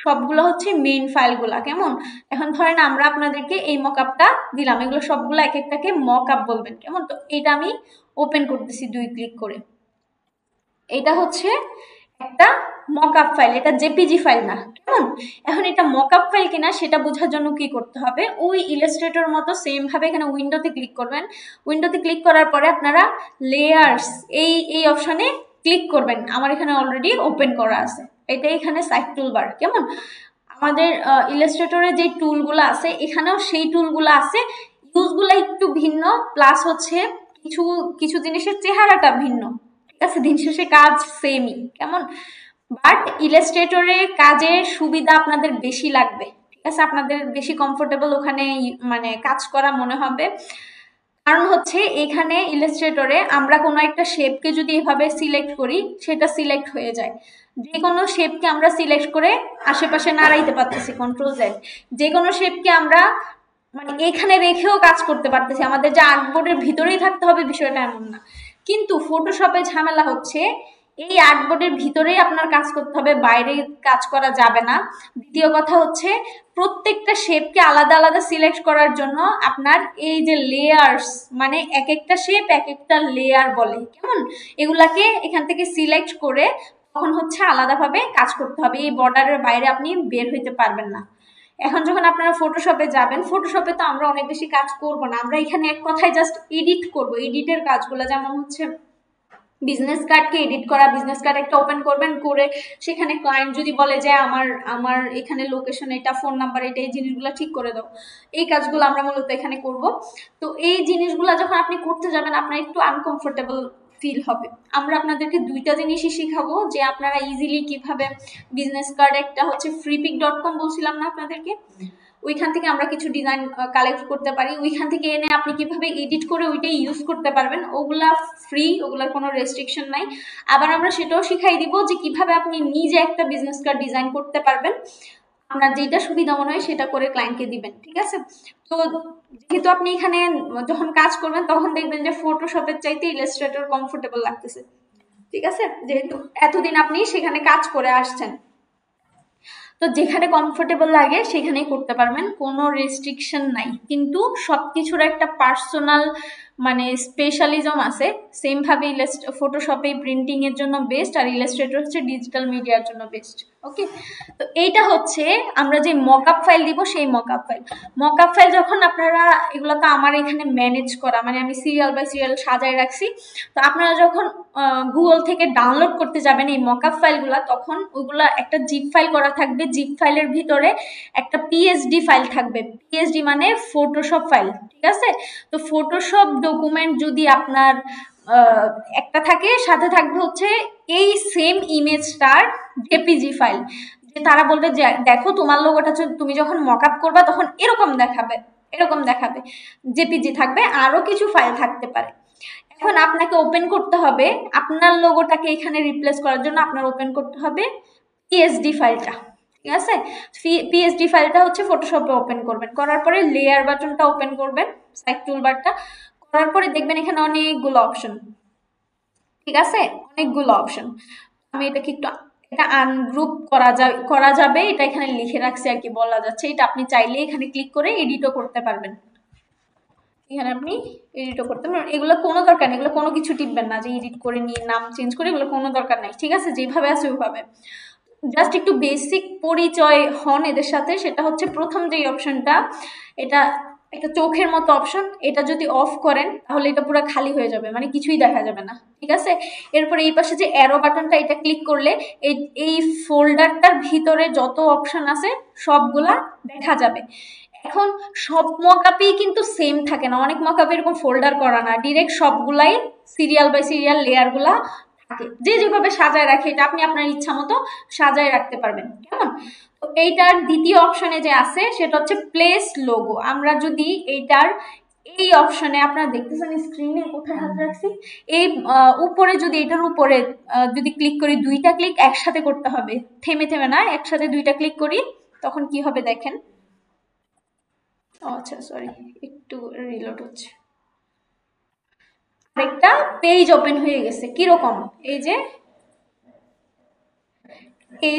সবগুলো হচ্ছে মেইন ফাইলগুলা, কেমন। এখন ধরেন আমরা আপনাদেরকে এই মকআপটা দিলাম, এগুলো সবগুলো এক একটাকে মকআপ বলবেন, কেমন। তো এটা আমি ওপেন করতেছি 2 ক্লিক করে, এটা হচ্ছে একটা মকআপ ফাইল, এটা জেপিজি ফাইল না, কেমন। এখন এটা মকআপ ফাইল কিনা সেটা বোঝার জন্য কি করতে হবে, ওই ইলাস্ট্রেটর মতো সেম ভাবে এখানে উইন্ডোতে ক্লিক করবেন, উইন্ডোতে ক্লিক করার পরে আপনারা লেয়ার্স এই অপশনে ক্লিক করবেন, আমার এখানে অলরেডি ওপেন করা আছে, এটা এখানে সাইড টুলবার, কেমন। আমাদের ইলাস্ট্রেটরে যে টুলগুলো আছে এখানেও সেই টুলগুলো আছে, ইউজগুলো একটু ভিন্ন, প্লাস হচ্ছে কিছু কিছু জিনিসের চেহারাটা ভিন্ন, ঠিক আছে। দিন শেষে কাজ সেমই, কেমন। বাট ইলাস্ট্রেটরে কাজের সুবিধা আপনাদের বেশি লাগবে, ঠিক আছে, আপনাদের বেশি কমফোর্টেবল ওখানে মানে কাজ করা মনে হবে। কারণ হচ্ছে এখানে ইলাস্ট্রেটরে আমরা কোনো একটা শেপকে যদি এভাবে সিলেক্ট করি সেটা সিলেক্ট হয়ে যায়, যে কোনো শেপকে আমরা সিলেক্ট করে আশেপাশে নাড়াইতে পারতেছি, কন্ট্রোল জেড, যে কোনো শেপকে আমরা মানে এখানে রেখেও কাজ করতে পারতেছি, আমাদের যে আর্টবোর্ডের ভিতরেই থাকতে হবে বিষয়টা এমন না। কিন্তু ফটোশপে ঝামেলা হচ্ছে এই আর্টবোর্ডের ভিতরেই আপনার কাজ করতে হবে, বাইরে কাজ করা যাবে না। দ্বিতীয় কথা হচ্ছে প্রত্যেকটা শেপকে আলাদা আলাদা সিলেক্ট করার জন্য আপনার এই যে লেয়ার্স, মানে এক একটা শেপ এক একটা লেয়ার বলে, কেমন, এগুলাকে এখান থেকে সিলেক্ট করে তখন হচ্ছে আলাদাভাবে কাজ করতে হবে, এই বর্ডারের বাইরে আপনি বের হইতে পারবেন না। এখন যখন আপনারা ফটোশপে যাবেন, ফটোশপে তো আমরা অনেক বেশি কাজ করব না, আমরা এখানে এক কথায় জাস্ট এডিট করব, এডিটের কাজগুলো, যেমন হচ্ছে বিজনেস কার্ডকে এডিট করা, বিজনেস কার্ড একটা ওপেন করবেন, করে সেখানে ক্লায়েন্ট যদি বলে যে আমার এখানে লোকেশন এটা, ফোন নাম্বার এটা, এই জিনিসগুলো ঠিক করে দাও, এই কাজগুলো আমরা মূলত এখানে করব। তো এই জিনিসগুলো যখন আপনি করতে যাবেন আপনার একটু আনকমফোর্টেবল ফিল হবে। আমরা আপনাদেরকে দুইটা জিনিসই শিখাবো, যে আপনারা ইজিলি কিভাবে বিজনেস কার্ড, একটা হচ্ছে freepik.com বলছিলাম না আপনাদেরকে, ওইখান থেকে আমরা কিছু ডিজাইন কালেক্ট করতে পারি, ওইখান থেকে এনে আপনি কিভাবে এডিট করে ওইটাই ইউজ করতে পারবেন, ওগুলা ফ্রি, ওগুলার কোনো রেস্ট্রিকশন নাই। আবার আমরা সেটাও শিখাই দিব যে কিভাবে আপনি নিজে একটা বিজনেস কার্ড ডিজাইন করতে পারবেন, আপনার যেটা সুবিধা মনে হয় সেটা করে ক্লায়েন্টকে দিবেন, ঠিক আছে। তো যেহেতু আপনি এখানে যখন কাজ করবেন তখন দেখবেন যে ফটোশপের চাইতে ইলাস্ট্রেটর কমফোর্টেবল লাগতেছে, ঠিক আছে, যেহেতু এতদিন আপনি সেখানে কাজ করে আসছেন। তো যেখানে কমফোর্টেবল লাগে সেখানেই করতে পারবেন, কোনো রেস্ট্রিকশন নাই। কিন্তু সবকিছুর একটা পার্সোনাল মানে স্পেশালিজম আছে। সেম ভাবে ফটোশপে প্রিন্টিং এর জন্য বেস্ট, আর ইলাস্ট্রেটর হচ্ছে ডিজিটাল মিডিয়ার জন্য বেস্ট। ওকে, তো এইটা হচ্ছে আমরা যে মকআপ ফাইল দিব, সেই মকআপ ফাইল যখন আপনারা, এগুলো তো আমার এখানে ম্যানেজ করা, মানে আমি সিরিয়াল বাই সিরিয়াল সাজায় রাখছি। তো আপনারা যখন গুগল থেকে ডাউনলোড করতে যাবেন এই মকআপ ফাইলগুলা, তখন ওইগুলা একটা জিপ ফাইল করা থাকবে, জিপ ফাইলের ভিতরে একটা পিএসডি ফাইল থাকবে, পিএসডি মানে ফটোশপ ফাইল, ঠিক আছে। তো ফটোশপ ডকুমেন্ট যদি আপনার একটা থাকে, সাথে থাকবে হচ্ছে এই সেম ইমেজটার জেপিজি ফাইল, যে তারা বলবে যে দেখো তোমার লোগোটা তুমি যখন মকআপ করবা তখন এরকম দেখাবে, জেপিজি থাকবে, আরো কিছু ফাইল থাকতে পারে। এখন আপনাকে ওপেন করতে হবে, আপনার লোগোটাকে এখানে রিপ্লেস করার জন্য আপনার ওপেন করতে হবে পিএসডি ফাইলটা, ঠিক আছে। পিএসডি ফাইলটা হচ্ছে ফটোশপে ওপেন করবেন, করার পরে লেয়ার বাটনটা ওপেন করবেন, সাইড টুলবারটা, করার পরে দেখবেন এখানে অনেকগুলো অপশন, ঠিক আছে, অনেকগুলো অপশন। আমি এটাকে একটু, এটা আনগ্রুপ করা যাবে, এটা এখানে লিখে রাখছি আর কি, বলা যাচ্ছে। এটা আপনি চাইলে এখানে ক্লিক করে এডিটও করতে পারবেন, এখানে আপনি এডিটও করতে পারবেন। এগুলো কোনো দরকার নেই, এগুলো কোনো কিছু টিপবেন না যে এডিট করে নিয়ে নাম চেঞ্জ করে, এগুলো কোনো দরকার নাই, ঠিক আছে, যেভাবে আছে ওইভাবে। জাস্ট একটু বেসিক পরিচয় হন এদের সাথে। সেটা হচ্ছে প্রথম যেই অপশনটা, এটা একটা চোখের মতো অপশন, এটা যদি অফ করেন তাহলে এটা পুরো খালি হয়ে যাবে, মানে কিছুই দেখা যাবে না, ঠিক আছে। এরপর এই পাশে যে অ্যারো বাটনটা, এটা ক্লিক করলে এই ফোল্ডারটার ভিতরে যত অপশন আছে সবগুলা দেখা যাবে। এখন সব মকআপই কিন্তু সেম থাকে না, অনেক মকআপে এরকম ফোল্ডার করা না, ডিরেক্ট সবগুলাই সিরিয়াল বাই সিরিয়াল লেয়ারগুলা থাকে, যে যেভাবে সাজায় রাখে এটা আপনি আপনার ইচ্ছা মতো সাজায় রাখতে পারবেন, কেমন। তো এইটার দ্বিতীয় অপশনে যে আছে সেটা হচ্ছে প্লেস লোগো। আমরা যদি এইটার এই অপশনে, আপনারা দেখতেছেন স্ক্রিনে কোথায় হাত রাখছি, এই উপরে যদি এটার উপরে যদি ক্লিক করি, দুইটা ক্লিক একসাথে করতে হবে, থেমে থেমে না, একসাথে দুইটা ক্লিক করি, তখন কি হবে দেখেন। আচ্ছা সরি, একটু রিলোড হচ্ছে। একটা পেজ ওপেন হয়ে গেছে, কিরকম, এই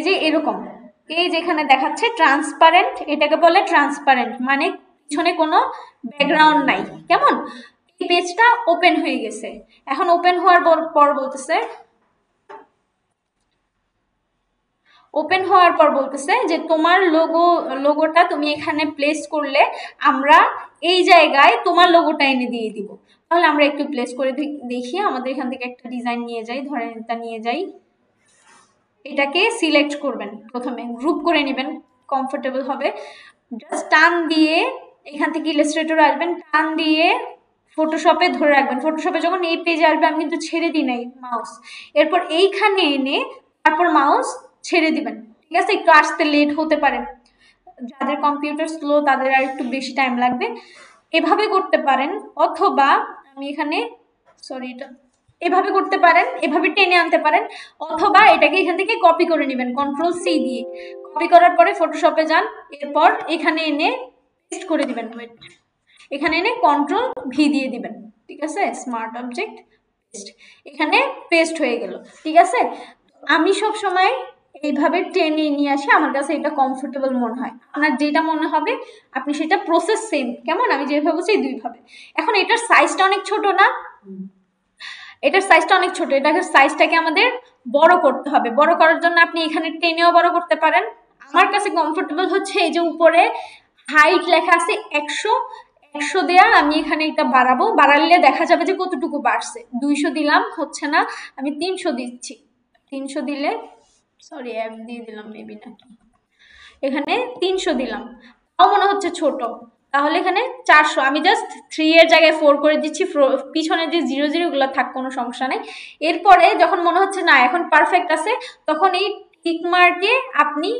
যে এরকম, এই যেখানে দেখাচ্ছে ট্রান্সপারেন্ট, এটাকে বলে ট্রান্সপারেন্ট, মানে পিছনে কোনো ব্যাকগ্রাউন্ড নাই, কেমন। এই পেজটা ওপেন হয়ে গেছে। এখন ওপেন হওয়ার পর বলতেছে যে তোমার লোগোটা তুমি এখানে প্লেস করলে আমরা এই জায়গায় তোমার লোগোটা এনে দিয়ে দিব। তাহলে আমরা একটু প্লেস করে দেখি, আমাদের এখান থেকে একটা ডিজাইন নিয়ে যাই, ধরেন এটা নিয়ে যাই, এটাকে সিলেক্ট করবেন, প্রথমে গ্রুপ করে নেবেন, কমফোর্টেবল হবে। জাস্ট টান দিয়ে এখান থেকে ইলাস্ট্রেটর আসবেন, টান দিয়ে ফটোশপে ধরে রাখবেন। ফটোশপে যখন এই পেজে আসবে, আমি কিন্তু ছেড়ে দিই নাই মাউস, এরপর এইখানে এনে তারপর মাউস ছেড়ে দিবেন, ঠিক আছে। একটু আসতে লেট হতে পারে, যাদের কম্পিউটার স্লো তাদের আর একটু বেশি টাইম লাগবে। এভাবে করতে পারেন, অথবা আমি এখানে এটা এভাবে করতে পারেন, এভাবে টেনে আনতে পারেন, অথবা এটাকে এখান থেকে কপি করে নেবেন Ctrl+C দিয়ে। কপি করার পরে ফটোশপে যান, এরপর এখানে এনে পেস্ট করে দিবেন, এখানে এনে Ctrl+V দিয়ে দিবেন, ঠিক আছে, স্মার্ট অবজেক্ট পেস্ট, এখানে পেস্ট হয়ে গেল, ঠিক আছে। আমি সব সময় এইভাবে টেনে নিয়ে আসি, আমার কাছে এটা কমফোর্টেবল মনে হয়। আপনার যেটা মনে হবে আপনি সেটা প্রসেস সেম, কেমন, আমি যেভাবে বলছি দুইভাবে। এখন এটার সাইজটা অনেক ছোট না, এটার সাইজটা অনেক ছোট, এটাকে সাইজটাকে আমাদের বড় করতে হবে। বড় করার জন্য আপনি এখানে টেনেও বড় করতে পারেন। আমার কাছে কমফোর্টেবল হচ্ছে এই যে উপরে হাইট লেখা আছে 100, 100 দেয়া আমি এখানে এটা বাড়াবো, বাড়ালে দেখা যাবে যে কতটুকু বাড়ছে। 200 দিলাম, হচ্ছে না, আমি 300 দিচ্ছি। 300 দিলে, সরি অ্যাপ দিয়ে দিলাম মেবি, নাকি এখানে 300 দিলাম, তাও মনে হচ্ছে ছোট, তাহলে এখানে 400, আমি জাস্ট 3 এর জায়গায় 4 করে দিচ্ছি, পিছনে যে 0 গুলো থাক কোনো সমস্যা নেই। এরপরে যখন মনে হচ্ছে না এখন পারফেক্ট আছে, তখন এই টিক মার্কে আপনি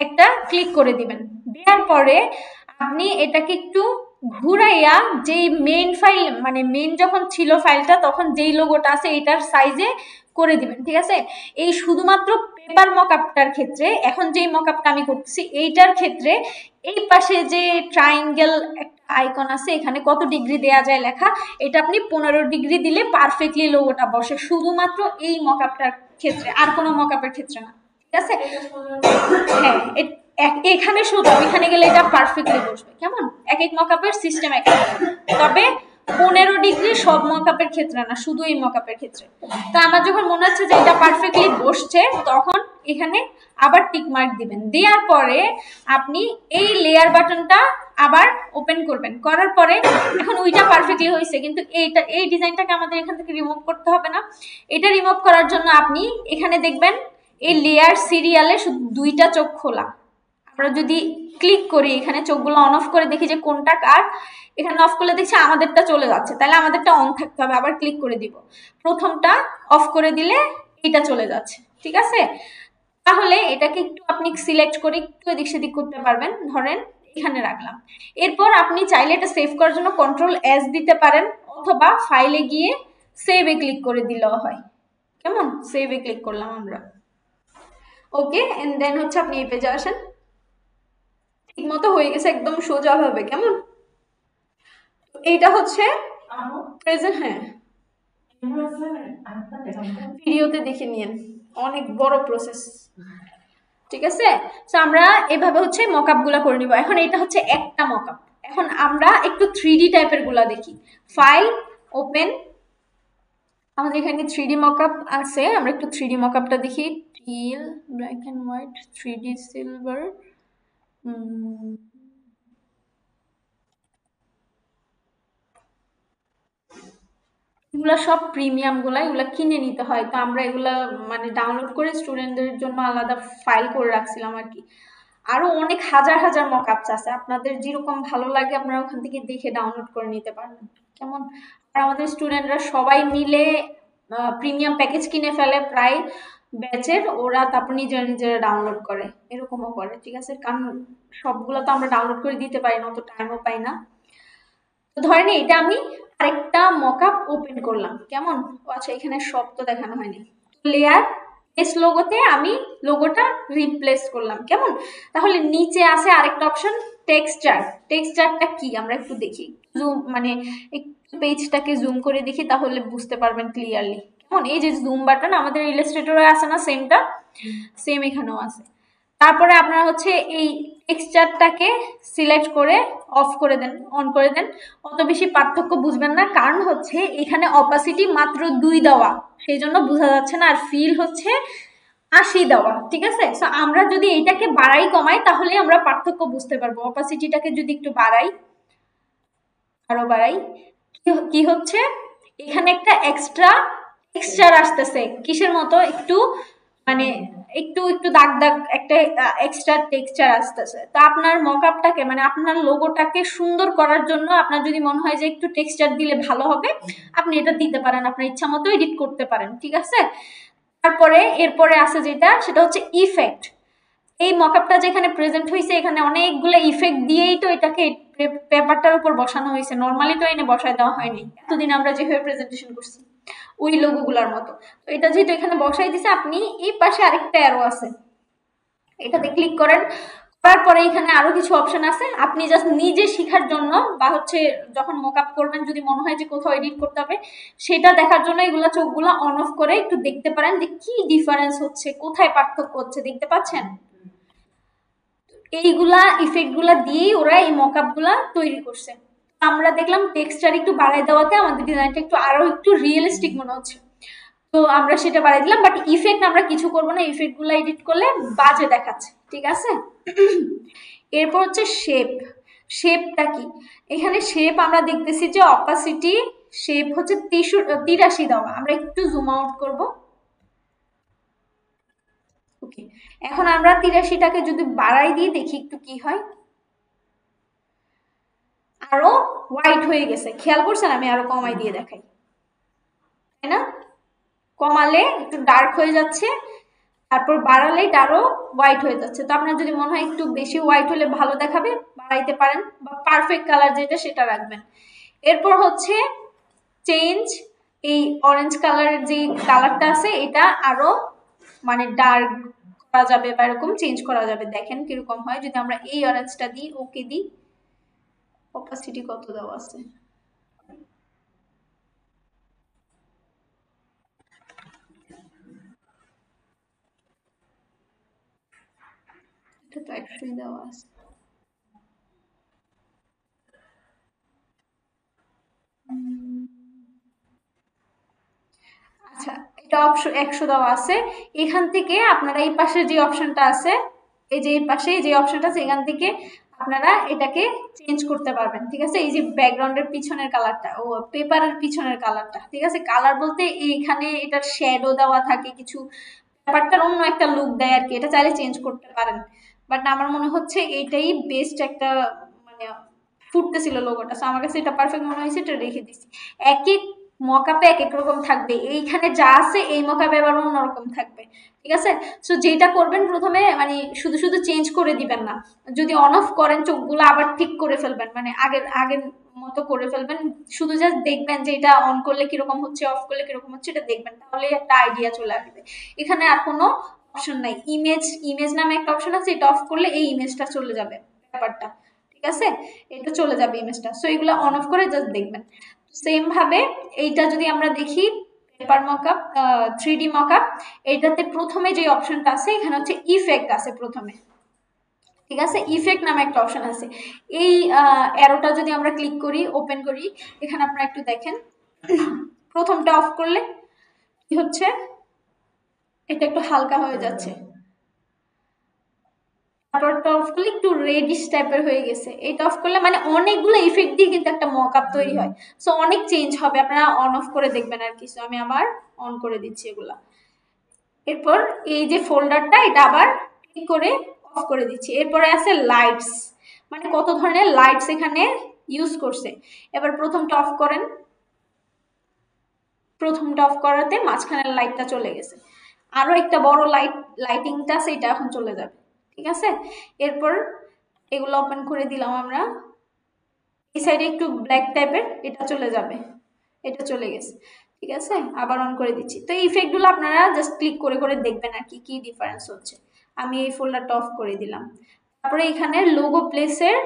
একটা ক্লিক করে দিবেন। দেওয়ার পরে আপনি এটাকে একটু ঘুরাইয়া, যেই মেইন ফাইল মানে মেইন যখন ছিল ফাইলটা তখন যেই লোগোটা আছে এটার সাইজে করে দিবেন, ঠিক আছে। এই শুধুমাত্র পেপার মকআপটার ক্ষেত্রে, এখন যেই মকআপটা আমি করতেছি এইটার ক্ষেত্রে এই পাশে যে ট্রায়াঙ্গেল একটা আইকন আছে, এখানে কত ডিগ্রি দেয়া যায় লেখা, এটা আপনি 15 ডিগ্রি দিলে পারফেক্টলি লোগোটা বসে, শুধুমাত্র এই মকআপটার ক্ষেত্রে, আর কোনো মকআপের ক্ষেত্রে না, ঠিক আছে। হ্যাঁ, এখানে শুধু এখানে গেলে এটা পারফেক্টলি বসবে, কেমন। এক এক মকআপের সিস্টেম এক, তবে 15 ডিগ্রি সব মকআপের ক্ষেত্রে না, শুধু এই মকআপের ক্ষেত্রে। তো আমার যখন মনে হচ্ছে যে এটা পারফেক্টলি বসছে, তখন এখানে আবার টিক মার্ক দিবেন। দেওয়ার পরে আপনি এই লেয়ার বাটনটা আবার ওপেন করবেন, করার পরে এখন ওইটা পারফেক্টলি হয়েছে, কিন্তু এই ডিজাইনটাকে আমাদের এখান থেকে রিমুভ করতে হবে না। এটা রিমুভ করার জন্য আপনি এখানে দেখবেন এই লেয়ার সিরিয়ালে শুধু 2টা চোখ খোলা। আমরা যদি ক্লিক করি এখানে, চোখগুলো অন অফ করে দেখি যে কোনটা কার, এখানে অফ করলে দেখছি আমাদেরটা চলে যাচ্ছে, তাহলে আমাদেরটা অন থাকতে হবে। আবার ক্লিক করে দিব, প্রথমটা অফ করে দিলে এটা চলে যাচ্ছে, ঠিক আছে। তাহলে এটাকে একটু আপনি সিলেক্ট করে একটু এদিক সেদিক করতে পারবেন, ধরেন এখানে রাখলাম। এরপর আপনি চাইলে এটা সেভ করার জন্য Ctrl+S দিতে পারেন, অথবা ফাইলে গিয়ে সেভে ক্লিক করে দিলেও হয়, কেমন। সেভে ক্লিক করলাম আমরা, ওকে, এন্ড দেন হচ্ছে আপনি এই পেজে আসেন, ঠিক মতো হয়ে গেছে একদম সোজা ভাবে, কেমন। এইটা হচ্ছে প্রেজেন্ট, হ্যাঁ ভিডিওতে দেখে নিন, অনেক বড় প্রসেস, ঠিক আছে। তো আমরা এভাবে হচ্ছে মকআপ গুলা করে নিব। এখন এটা হচ্ছে একটা মকআপ, এখন আমরা একটু 3D টাইপের গুলা দেখি। ফাইল, ওপেন, আমাদের এখানে 3D মকআপ আছে, আমরা একটু 3D মকআপটা দেখি। Teal, black and white, 3D silver, এগুলা সব প্রিমিয়াম গুলা, এগুলা কিনে নিতে হয়। তো আমরা এগুলা মানে ডাউনলোড করে স্টুডেন্টদের জন্য আলাদা ফাইল করে রাখছিলাম আর কি। আরো অনেক হাজার হাজার মকআপস আছে, আপনাদের যেরকম ভালো লাগে আপনারা ওখান থেকে দেখে ডাউনলোড করে নিতে পারবেন, কেমন। আর আমাদের স্টুডেন্টরা সবাই মিলে প্রিমিয়াম প্যাকেজ কিনে ফেলে প্রায় ব্যাচের, ওরা তারপর নিজেরা নিজেরা ডাউনলোড করে, এরকমও করে, ঠিক আছে। কারণ সবগুলো তো আমরা ডাউনলোড করে দিতে পারি না, অত টাইমও পাই না। তো ধরেন এটা আমি আরেকটা মকআপ ওপেন করলাম, কেমন। আচ্ছা, এখানে সব তো দেখানো হয়নি। লেয়ার এস লোগোতে আমি লোগোটা রিপ্লেস করলাম, কেমন। তাহলে নিচে আছে আরেকটা অপশন টেক্সচার। টেক্সচারটা কি আমরা একটু দেখি, জুম মানে একটু পেজটাকে জুম করে দেখি, তাহলে বুঝতে পারবেন ক্লিয়ারলি, কেমন। এই যে জুম বাটন আমাদের ইলাস্ট্রেটরে আছে না, সেমটা, সেম এখানেও আছে। তারপরে আপনারা হচ্ছে এই টেক্সচারটাকে সিলেক্ট করে অফ করে দেন, অন করে দেন। অত বেশি পার্থক্য বুঝবেন না, কারণ হচ্ছে এখানে অপাসিটি মাত্র 2 দেওয়া, সেই জন্য বোঝা যাচ্ছে না। আর ফিল হচ্ছে 80 দেওয়া, ঠিক আছে। সো আমরা যদি এটাকে বাড়াই কমাই তাহলে আমরা পার্থক্য বুঝতে পারবো। অপাসিটিটাকে যদি একটু বাড়াই, আরো বাড়াই, কি হচ্ছে এখানে একটা এক্সট্রা টেক্সচার আসতেছে, কিসের মতো, একটু মানে একটু একটু দাগ দাগ একটা এক্সট্রা টেক্সচার আসতেছে। তো আপনার মকআপটাকে মানে আপনার লোগোটাকে সুন্দর করার জন্য আপনার যদি মনে হয় যে একটু টেক্সচার দিলে ভালো হবে, আপনি এটা দিতে পারেন, আপনার ইচ্ছা মতো এডিট করতে পারেন, ঠিক আছে। তারপরে এরপরে আছে যেটা, সেটা হচ্ছে ইফেক্ট। এই মকআপটা যেখানে প্রেজেন্ট হয়েছে এখানে অনেকগুলো ইফেক্ট দিয়েই তো এটাকে পেপারটার উপর বসানো হয়েছে, নর্মালি তো এনে বসায় দেওয়া হয়নি। এতদিন আমরা যেভাবে প্রেজেন্টেশন করছি ওই লোগোগুলোর মতো, তো এটা যেহেতু এখানে বসাই দিছে, আপনি এই পাশে আরেকটা অ্যারো আছে, এটাতে ক্লিক করেন। করার পরে এখানে আরো কিছু অপশন আছে, আপনি জাস্ট নিজে শেখার জন্য বা হচ্ছে যখন মকআপ করবেন যদি মনে হয় যে কোথাও এডিট করতে হবে সেটা দেখার জন্য এগুলা চোখগুলো অন অফ করে একটু দেখতে পারেন যে কি ডিফারেন্স হচ্ছে, কোথায় পার্থক্য হচ্ছে, দেখতে পাচ্ছেন। এইগুলা ইফেক্টগুলা দিয়েই ওরা এই মকআপগুলা তৈরি করছে। আমরা দেখলাম টেক্সচার একটু বাড়াই দেওয়াতে আমাদের ডিজাইনটা একটু আরো একটু রিয়েলিস্টিক মনে হচ্ছে, তো আমরা সেটা বাড়াই দিলাম। বাট ইফেক্ট আমরা কিছু করবো না, ইফেক্টগুলো এডিট করলে বাজে দেখাচ্ছে, ঠিক আছে। এরপর হচ্ছে শেপ। শেপটা কি, এখানে শেপ আমরা দেখতেছি যে অপাসিটি শেপ হচ্ছে 83 দেওয়া। আমরা একটু জুম আউট করব। ওকে, এখন আমরা 83টাকে যদি বাড়াই দিই দেখি একটু কি হয়। আরো হোয়াইট হয়ে গেছে, খেয়াল করছেন? আমি আরো কমাই দিয়ে দেখাই, তাই না? কমালে একটু ডার্ক হয়ে যাচ্ছে, তারপর বাড়ালে এটা আরো হোয়াইট হয়ে যাচ্ছে। তো আপনার যদি মনে হয় একটু বেশি হোয়াইট হলে ভালো দেখাবে, বাড়াইতে পারেন, বা পারফেক্ট কালার যেটা সেটা রাখবেন। এরপর হচ্ছে চেঞ্জ, এই অরেঞ্জ কালারের যে কালারটা আছে এটা আরো মানে ডার্ক করা যাবে বা এরকম চেঞ্জ করা যাবে। দেখেন কিরকম হয় যদি আমরা এই অরেঞ্জটা দিই, ওকে দিই। অপাসিটি কত দেওয়া আছে? এটা তো 100 দেওয়া আছে। আচ্ছা, এটা অপশন 100 দেওয়া আছে। এখান থেকে আপনারা এই পাশে যে অপশনটা আছে, এই যে এই পাশে যে অপশনটা আছে, এখান থেকে আপনারা এটাকে চেঞ্জ করতে পারবেন। ঠিক আছে, এই যে ব্যাকগ্রাউন্ডের পিছনের কালারটা, ও পেপারের পিছনের কালারটা, ঠিক আছে, কালার বলতে এইখানে এটার শ্যাডো দেওয়া থাকে কিছু, ব্যাপারটার অন্য একটা লুক দেয় আর কি। এটা চাইলে চেঞ্জ করতে পারেন, বাট আমার মনে হচ্ছে এটাই বেস্ট একটা মানে ফুটতেছিল লোগোটা, সো আমার কাছে এটা পারফেক্ট মনে হয়েছে, এটা রেখে দিছি। একই মকআপে এক এক রকম থাকবে, এইখানে যা আছে এই মকআপে আবার অন্যরকম থাকবে। ঠিক আছে, সো যেটা করবেন প্রথমে মানে শুধু শুধু চেঞ্জ করে দিবেন না, যদি অন অফ করেন চোখগুলো আবার ঠিক করে ফেলবেন, মানে আগের আগের মতো করে ফেলবেন। শুধু জাস্ট দেখবেন যে এটা অন করলে কিরকম হচ্ছে, অফ করলে কিরকম হচ্ছে, এটা দেখবেন, তাহলে একটা আইডিয়া চলে আসবে। এখানে আর কোনো অপশন নাই, ইমেজ ইমেজ নামে একটা অপশন আছে, এটা অফ করলে এই ইমেজটা চলে যাবে, ব্যাপারটা ঠিক আছে, এটা চলে যাবে ইমেজটা। সো এগুলো অন অফ করে জাস্ট দেখবেন। সেম ভাবে এইটা যদি আমরা দেখি পেপার মকআপ, 3D মকআপ, এটাতে প্রথমে যে অপশনটা আছে এখানে হচ্ছে ইফেক্ট আছে প্রথমে। ঠিক আছে, ইফেক্ট নামে একটা অপশন আছে। এই অ্যারোটা যদি আমরা ক্লিক করি, ওপেন করি, এখানে আপনারা একটু দেখেন, প্রথমটা অফ করলে কি হচ্ছে, এটা একটু হালকা হয়ে যাচ্ছে, তারপরটা অফ করলে একটু রেডিশ টাইপের হয়ে গেছে, এটা অফ করলে মানে অনেকগুলো ইফেক্ট দিয়ে কিন্তু একটা মকআপ তৈরি হয়। সো অনেক চেঞ্জ হবে, আপনারা অন অফ করে দেখবেন আর কি। সো আমি আবার অন করে দিচ্ছি এগুলা। এরপর এই যে ফোল্ডারটা এটা আবার ক্লিক করে অফ করে দিচ্ছি। এরপরে আছে লাইটস, মানে কত ধরনের লাইটস এখানে ইউজ করছে। এবার প্রথমটা অফ করেন, প্রথমটা অফ করাতে মাঝখানের লাইটটা চলে গেছে, আরো একটা বড় লাইটিংটা আছে এটা এখন চলে যাবে। ঠিক আছে, এরপর এগুলো ওপেন করে দিলাম আমরা, এই সাইডে একটু ব্ল্যাক টাইপের এটা চলে যাবে, এটা চলে গেছে। ঠিক আছে, আবার অন করে দিচ্ছি। তো এই ইফেক্টগুলো আপনারা জাস্ট ক্লিক করে করে দেখবেন আর কি কি ডিফারেন্স হচ্ছে। আমি এই ফোল্ডারটা অফ করে দিলাম। তারপরে এখানে লোগো প্লেসের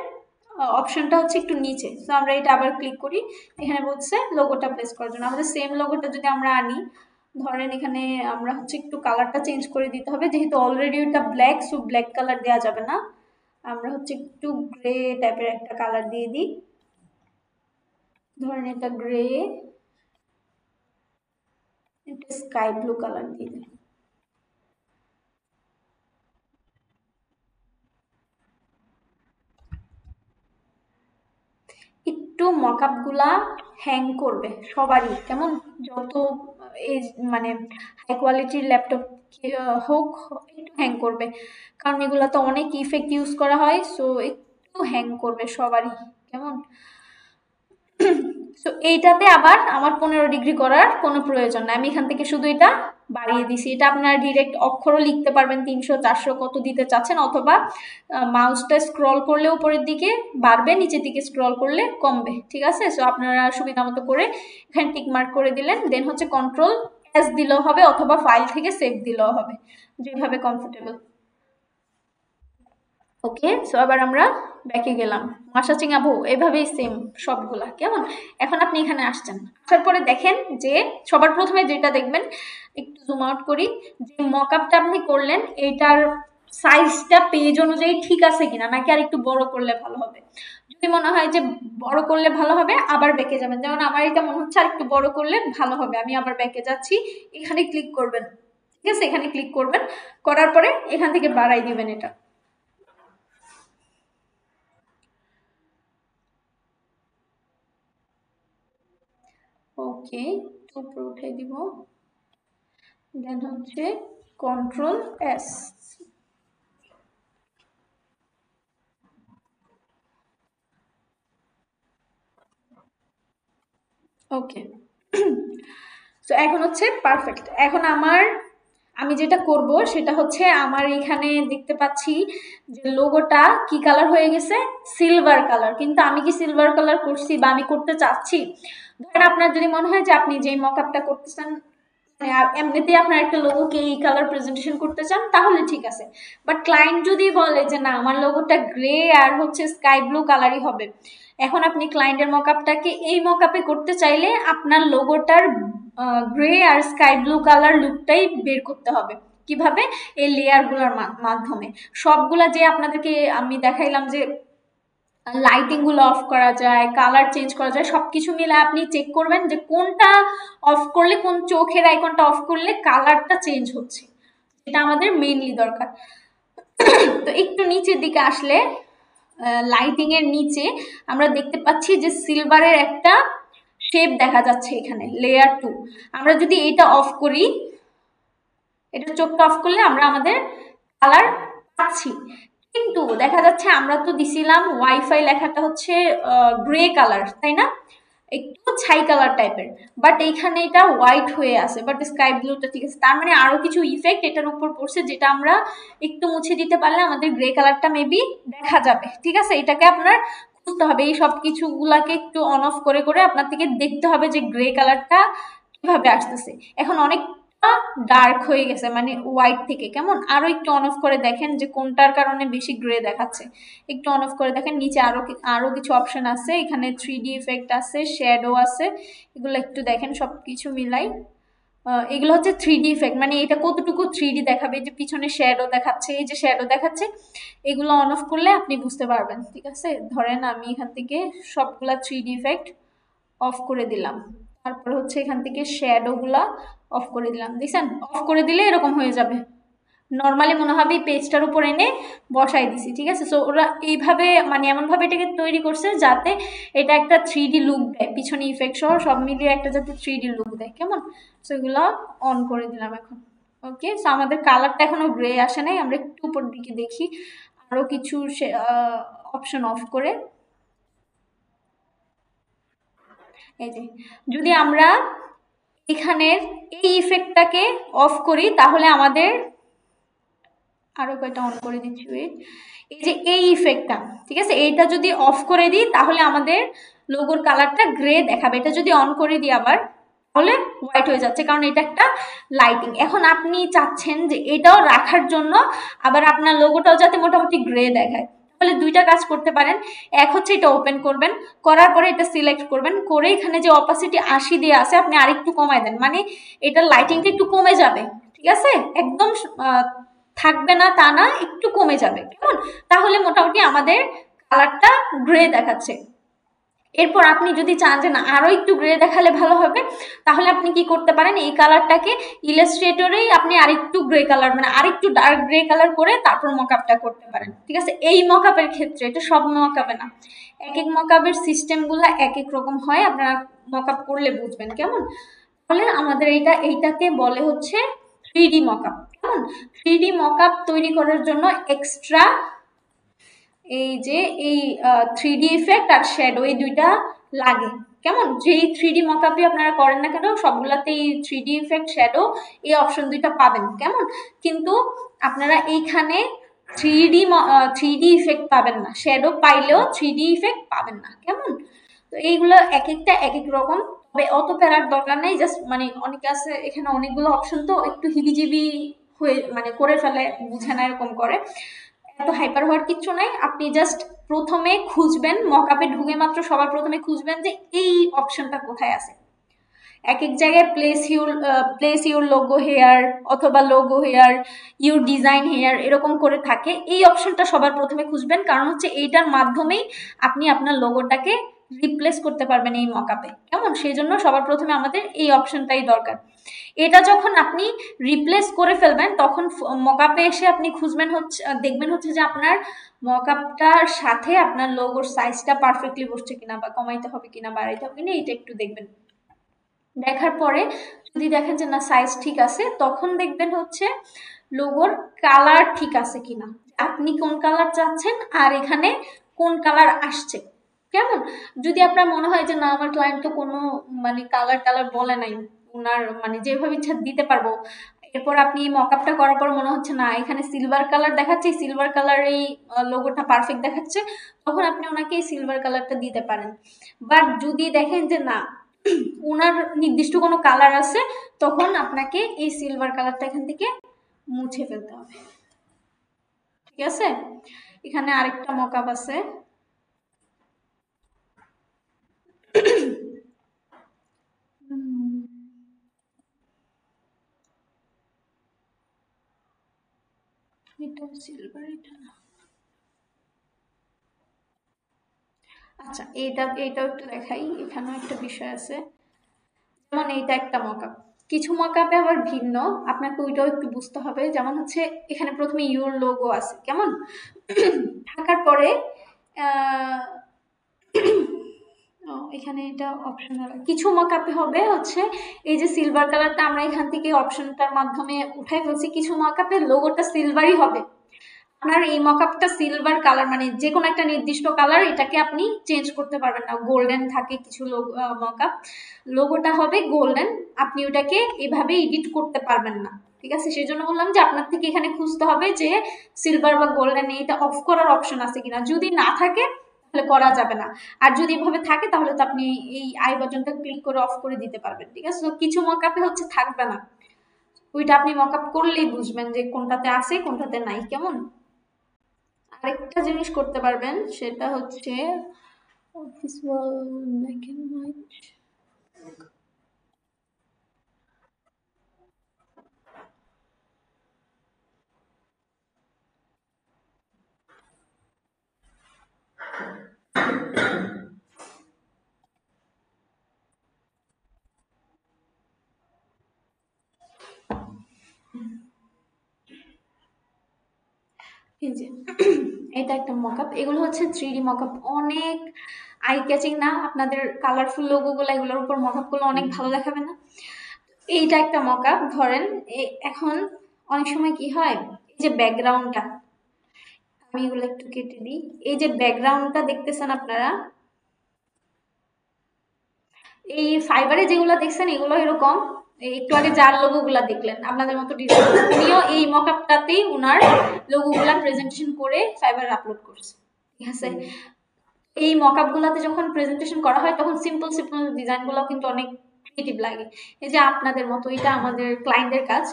অপশনটা হচ্ছে একটু নিচে, তো আমরা এটা আবার ক্লিক করি, এখানে বলছে লোগোটা প্লেস করার জন্য। আমাদের সেম লোগোটা যদি আমরা আনি, ধরেন এখানে আমরা হচ্ছে একটু কালারটা চেঞ্জ করে দিতে হবে, যেহেতু অলরেডি ওটা ব্ল্যাক, সো ব্ল্যাক কালার দেওয়া যাবে না, আমরা হচ্ছে একটু গ্রে টাইপের একটা কালার দিয়ে দিই, ধরেন এটা গ্রে, এটা স্কাই ব্লু কালার দিয়ে দিই। একটু মকআপ গুলা হ্যাং করবে সবারই, কেমন, যত এই মানে হাই কোয়ালিটির ল্যাপটপ হোক, একটু হ্যাং করবে, কারণ এগুলা তো অনেক ইফেক্ট ইউজ করা হয়, সো একটু হ্যাং করবে সবারই, কেমন। সো এইটাতে আবার আমার 15 ডিগ্রি করার কোনো প্রয়োজন নাই, আমি এখান থেকে শুধু এটা বাড়িয়ে দিছি। এটা আপনারা ডিরেক্ট অক্ষরও লিখতে পারবেন, 300 400 কত দিতে চাচ্ছেন, অথবা মাউসটা স্ক্রল করলে উপরের দিকে বাড়বে, নিচের দিকে স্ক্রল করলে কমবে। ঠিক আছে, সো আপনারা সুবিধা মতো করে এখানে টিক মার্ক করে দিলেন, দেন হচ্ছে কন্ট্রোল এস দিলেও হবে, অথবা ফাইল থেকে সেভ দিলেও হবে, যেভাবে কমফোর্টেবল। ওকে, সো আবার আমরা ব্যাকে গেলাম, মাসা চিঙাবো এভাবেই সেম সবগুলা, কেমন। এখন আপনি এখানে আসছেন, আসার পরে দেখেন যে সবার প্রথমে যেটা দেখবেন, একটু জুম আউট করি, যে মকআপটা আপনি করলেন এইটার সাইজটা পেজ অনুযায়ী ঠিক আছে কিনা, নাকি আর একটু বড় করলে ভালো হবে। যদি মনে হয় যে বড় করলে ভালো হবে, আবার ব্যাকে যাবেন, যেমন আমার এটা মনে হচ্ছে আর একটু বড় করলে ভালো হবে, আমি আবার ব্যাকে যাচ্ছি, এখানে ক্লিক করবেন। ঠিক আছে, এখানে ক্লিক করবেন, করার পরে এখান থেকে বাড়াই দিবেন এটা। ওকে, উপরে উঠে দিব, দেন হচ্ছে Ctrl+S। ওকে, তো এখন হচ্ছে পারফেক্ট। এখন আমি যেটা করব সেটা হচ্ছে আমার এখানে দেখতে পাচ্ছি যে লোগোটা কি কালার হয়ে গেছে, সিলভার কালার। কিন্তু আমি কি সিলভার কালার করছি বা আমি করতে চাচ্ছি? ধরেন আপনার যদি মনে হয় যে আপনি যে মকআপটা করতেছেন এমনিতেই আপনার একটা লোগোকে এই কালার প্রেজেন্টেশন করতে চান, তাহলে ঠিক আছে। বাট ক্লায়েন্ট যদি বলে যে না আমার লোগোটা গ্রে আর হচ্ছে স্কাই ব্লু কালারই হবে, এখন আপনি ক্লায়েন্টের মকআপটাকে এই মকআপে করতে চাইলে আপনার লোগোটার গ্রে আর স্কাই ব্লু কালার লুকটাই বের করতে হবে। কিভাবে? এই লেয়ারগুলোর মাধ্যমে। সবগুলা যে আপনাদেরকে আমি দেখাইলাম যে লাইটিং গুলো অফ করা যায়, কালার চেঞ্জ করা যায়, সবকিছু মিলে আপনি চেক করবেন যে কোনটা অফ করলে, কোন চোখের আইকনটা অফ করলে কালারটা চেঞ্জ হচ্ছে। এটা আমাদের মেইনলি দরকার। তো একটু নিচের দিকে আসলে লাইটিং এর নিচে আমরা দেখতে পাচ্ছি যে সিলভারের একটা শেপ দেখা যাচ্ছে এখানে, লেয়ার 2। আমরা যদি এটা অফ করি, এটা চোখটা অফ করলে আমরা আমাদের কালার পাচ্ছি। কিন্তু দেখা যাচ্ছে আমরা তো দিছিলাম ওয়াইফাই লেখাটা হচ্ছে গ্রে কালার, তাই না? একটু ছাই কালার টাইপের, বাট এইখানে এটা হোয়াইট হয়ে আছে, বাট স্কাই ব্লুটা ঠিক আছে। তার মানে আরো কিছু ইফেক্ট এটার উপর পড়ছে, যেটা আমরা একটু মুছে দিতে পারলে আমাদের গ্রে কালারটা মেবি দেখা যাবে। ঠিক আছে, এটাকে আপনার খুঁজতে হবে, এই সব কিছুগুলাকে একটু অন অফ করে করে আপনার থেকে দেখতে হবে যে গ্রে কালারটা কিভাবে আসতেছে। এখন অনেক ডার্ক হয়ে গেছে, মানে হোয়াইট থেকে কেমন। আরো একটু অন অফ করে দেখেন যে কোনটার কারণে বেশি গ্রে দেখাচ্ছে। একটু অন অফ করে দেখেন, নিচে আরো কিছু অপশন আছে, এখানে 3D ইফেক্ট আছে, শ্যাডো আছে, এগুলো একটু দেখেন সবকিছু মিলাই। এগুলো হচ্ছে 3D ইফেক্ট, মানে এটা কতটুকু 3D দেখাবে। যে পিছনে শ্যাডো দেখাচ্ছে, এই যে শ্যাডো দেখাচ্ছে, এগুলো অন অফ করলে আপনি বুঝতে পারবেন। ঠিক আছে, ধরেন আমি এখান থেকে সবগুলা 3D ইফেক্ট অফ করে দিলাম, তারপর হচ্ছে এখান থেকে শ্যাডো গুলা অফ করে দিলাম। দেখছেন, অফ করে দিলে এরকম হয়ে যাবে। নর্মালি মনে হবে পেজটার উপর এনে বসাই দিছি। ঠিক আছে, সো ওরা এইভাবে মানে এমনভাবে এটাকে তৈরি করছে যাতে এটা একটা 3D লুক দেয়, পিছনে ইফেক্ট সহ সব মিলিয়ে একটা যাতে 3D লুক দেয়, কেমন। সো এগুলো অন করে দিলাম এখন। ওকে, সো আমাদের কালারটা এখনো গ্রে আসে নাই। আমরা একটু উপর দিকে দেখি আরো কিছু অপশন অফ করে। এই যে যদি আমরা এখানের এই ইফেক্টটাকে অফ করি, তাহলে আমাদের আরো কয়টা অন করে দিচ্ছি, ওয়েট। এই যে এই ইফেক্টটা, ঠিক আছে, এইটা যদি অফ করে দিই তাহলে আমাদের লোগোর কালারটা গ্রে দেখাবে। এটা যদি অন করে দিই আবার, তাহলে হোয়াইট হয়ে যাচ্ছে, কারণ এটা একটা লাইটিং। এখন আপনি চাচ্ছেন যে এটাও রাখার জন্য আবার আপনার লোগোটাও যাতে মোটামুটি গ্রে দেখায়, তাহলে দুইটা কাজ করতে পারেন। এক হচ্ছে এটা ওপেন করবেন, করার পরে এটা সিলেক্ট করবেন, করে এখানে যে অপাসিটি 80 দিয়ে আছে আপনি আরেকটু কমায় দেন, মানে এটার লাইটিংটা একটু কমে যাবে। ঠিক আছে, একদম থাকবে না তা না, একটু কমে যাবে, কেমন। তাহলে মোটামুটি আমাদের কালারটা গ্রে দেখাচ্ছে। এরপর আপনি যদি চান যে না আরো একটু গ্রে দেখালে ভালো হবে, তাহলে আপনি কি করতে পারেন, এই কালারটাকে ইলাস্ট্রেটরেই আপনি আরেকটু গ্রে কালার, মানে আরেকটু ডার্ক গ্রে কালার করে তারপর মকআপটা করতে পারেন। ঠিক আছে, এই মকআপের ক্ষেত্রে, এটা সব মকআপে না, এক এক মকআপের সিস্টেমগুলো এক এক রকম হয়, আপনারা মকআপ করলে বুঝবেন, কেমন। তাহলে আমাদের এইটাকে বলে হচ্ছে 3D মকআপ, কেমন। 3D মকআপ তৈরি করার জন্য এক্সট্রা এই যে এই 3D ইফেক্ট আর শ্যাডো, এই দুইটা লাগে, কেমন। যেই 3D মকআপই আপনারা করেন না কেন, সবগুলাতেই 3D ইফেক্ট, শ্যাডো, এই অপশন দুইটা পাবেন, কেমন। কিন্তু আপনারা এইখানে 3D ইফেক্ট পাবেন না, শ্যাডো পাইলেও 3D ইফেক্ট পাবেন না, কেমন। তো এইগুলো এক একটা এক এক রকম, তবে অত প্যারার দরকার নেই। জাস্ট মানে অনেকে আছে এখানে অনেকগুলো অপশন, তো একটু হিবিজিবি হয়ে মানে করে ফেলে, বুঝে না এরকম করে। এত হাইপার হওয়ার কিচ্ছু নাই। আপনি জাস্ট প্রথমে খুঁজবেন, মকআপে ঢুকে মাত্র সবার প্রথমে খুঁজবেন যে এই অপশনটা কোথায় আছে। এক এক জায়গায় প্লেস ইউর লোগো হেয়ার অথবা logo here, your design here, এরকম করে থাকে। এই অপশনটা সবার প্রথমে খুঁজবেন, কারণ হচ্ছে এইটার মাধ্যমেই আপনি আপনার লোগোটাকে রিপ্লেস করতে পারবেন এই মকআপে, কেমন। সেই জন্য সবার প্রথমে আমাদের এই অপশনটাই দরকার। এটা যখন আপনি রিপ্লেস করে ফেলবেন, তখন মকআপে এসে আপনি খুঁজবেন হচ্ছে, দেখবেন হচ্ছে যে আপনার মকআপটার সাথে আপনার লোগোর সাইজটা পারফেক্টলি বসছে কিনা, বা কমাইতে হবে কিনা, বাড়াইতে হবে কিনা, এটা একটু দেখবেন। দেখার পরে যদি দেখেন যে না সাইজ ঠিক আছে, তখন দেখবেন হচ্ছে লোগোর কালার ঠিক আছে কিনা, আপনি কোন কালার চাচ্ছেন আর এখানে কোন কালার আসছে। কেমন? যদি আপনার মনে হয় যে না আমার ক্লায়েন্ট তো কোনো মানে কালার টালার বলে নাই, ওনার মানে যেভাবে ইচ্ছা দিতে পারবো, এরপর আপনি মকআপটা করার পর মনে হচ্ছে না এখানে সিলভার কালার দেখাচ্ছে, সিলভার কালার এই লোগোটা পারফেক্ট দেখাচ্ছে, তখন আপনি ওনাকে এই সিলভার কালারটা দিতে পারেন। বাট যদি দেখেন যে না ওনার নির্দিষ্ট কোনো কালার আছে, তখন আপনাকে এই সিলভার কালারটা এখান থেকে মুছে ফেলতে হবে। ঠিক আছে? এখানে আরেকটা মকআপ আছে। এটা সিলভার, এটা না। আচ্ছা, এইটাও একটু দেখাই, এখানেও একটা বিষয় আছে। যেমন এইটা একটা মকআপ, কিছু মকআপে আবার ভিন্ন, আপনাকে ওইটাও একটু বুঝতে হবে। যেমন হচ্ছে এখানে প্রথমে ইউর লোগো আছে, কেমন? থাকার পরে এখানে এটা অপশনাল। কিছু মকআপে হবে হচ্ছে এই যে সিলভার কালারটা আমরা এখান থেকে অপশনটার মাধ্যমে উঠাই ফেলছি, কিছু মকআপে লোগোটা সিলভারই হবে। আপনার এই মকআপটা সিলভার কালার মানে যে কোনো একটা নির্দিষ্ট কালার, এটাকে আপনি চেঞ্জ করতে পারবেন না। গোল্ডেন থাকে কিছু মকআপ, লোগোটা হবে গোল্ডেন, আপনি ওটাকে এভাবে এডিট করতে পারবেন না। ঠিক আছে? সেই জন্য বললাম যে আপনার থেকে এখানে খুঁজতে হবে যে সিলভার বা গোল্ডেন এটা অফ করার অপশন আছে কিনা। যদি না থাকে তাহলে করা যাবে না, আর যদি এভাবে থাকে তাহলে তো আপনি এই আই বাটনটা ক্লিক করে অফ করে দিতে পারবেন। ঠিক আছে? তো কিছু মকআপে হচ্ছে থাকবে না, ওইটা আপনি মকআপ করলেই বুঝবেন যে কোনটাতে আছে কোনটাতে নাই। কেমন? আরেকটা জিনিস করতে পারবেন, সেটা হচ্ছে office wall black and white. এই যে এটা একটা মকআপ, এগুলো হচ্ছে 3D মকআপ, অনেক আই ক্যাচিং না? আপনাদের কালারফুল লোগোগুলো এগুলোর উপর মকআপগুলো অনেক ভালো দেখাবে না? এইটা একটা মকআপ। ধরেন এখন অনেক সময় কি হয়, এই যে ব্যাকগ্রাউন্ডটা, আমি এগুলো একটু কেটে দিই। এই যে ব্যাকগ্রাউন্ডটা দেখতেছেন আপনারা, এই ফাইবারে যেগুলো দেখছেন এগুলো এরকম, একটু আগে যার লোগোগুলা দেখলেন আপনাদের মতো ডিজাইন, উনিও এই মকআপটাতেই উনার লোগোগুলা প্রেজেন্টেশন করে ফাইবারে আপলোড করছে। ঠিক আছে? এই মকআপগুলাতে যখন প্রেজেন্টেশন করা হয় তখন সিম্পল সিম্পল ডিজাইনগুলো কিন্তু অনেক ক্রিয়েটিভ লাগে। এই যে আপনাদের মতো, এটা আমাদের ক্লায়েন্টদের কাজ।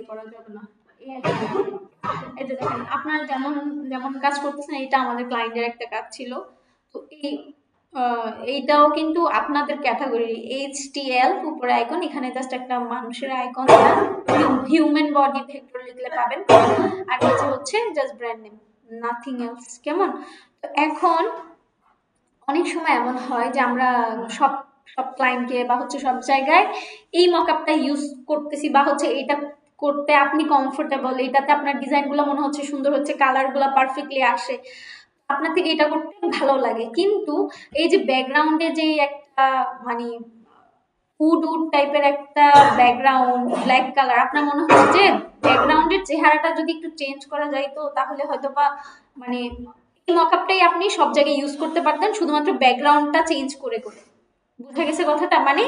করা যাবে না। এই যে দেখেন আপনারা যেমন যেমন কাজ করতেছেন, এটা আমাদের ক্লায়েন্টের একটা কাজ ছিল। তো এইটাও কিন্তু আপনাদের ক্যাটাগরি HTL উপরে আইকন, এখানে জাস্ট একটা মানুষের আইকন, হিউম্যান বডি ভেক্টর লিখলে পাবেন, আর নিচে হচ্ছে just brand name, nothing else. কেমন? তো এখন অনেক সময় এমন হয় যে আমরা সব সব ক্লায়েন্টকে বা হচ্ছে সব জায়গায় এই মকআপটা ইউজ করতেছি, বা হচ্ছে এটা করতে আপনি কমফোর্টেবল, এটাতে আপনার ডিজাইনগুলো মনে হচ্ছে সুন্দর হচ্ছে, কালারগুলো পারফেক্টলি আসে, আপনার থেকে এটা করতে ভালো লাগে। কিন্তু এই যে ব্যাকগ্রাউন্ডে যে একটা মানে উড উড টাইপের একটা ব্যাকগ্রাউন্ড, ব্ল্যাক কালার, আপনার মনে হচ্ছে যে ব্যাকগ্রাউন্ডের চেহারাটা যদি একটু চেঞ্জ করা যায় তো তাহলে হয়তো বা মানে এই মকআপটাই আপনি সব জায়গায় ইউজ করতে পারতেন, শুধুমাত্র ব্যাকগ্রাউন্ডটা চেঞ্জ করে করে। বুঝা গেছে কথাটা? মানে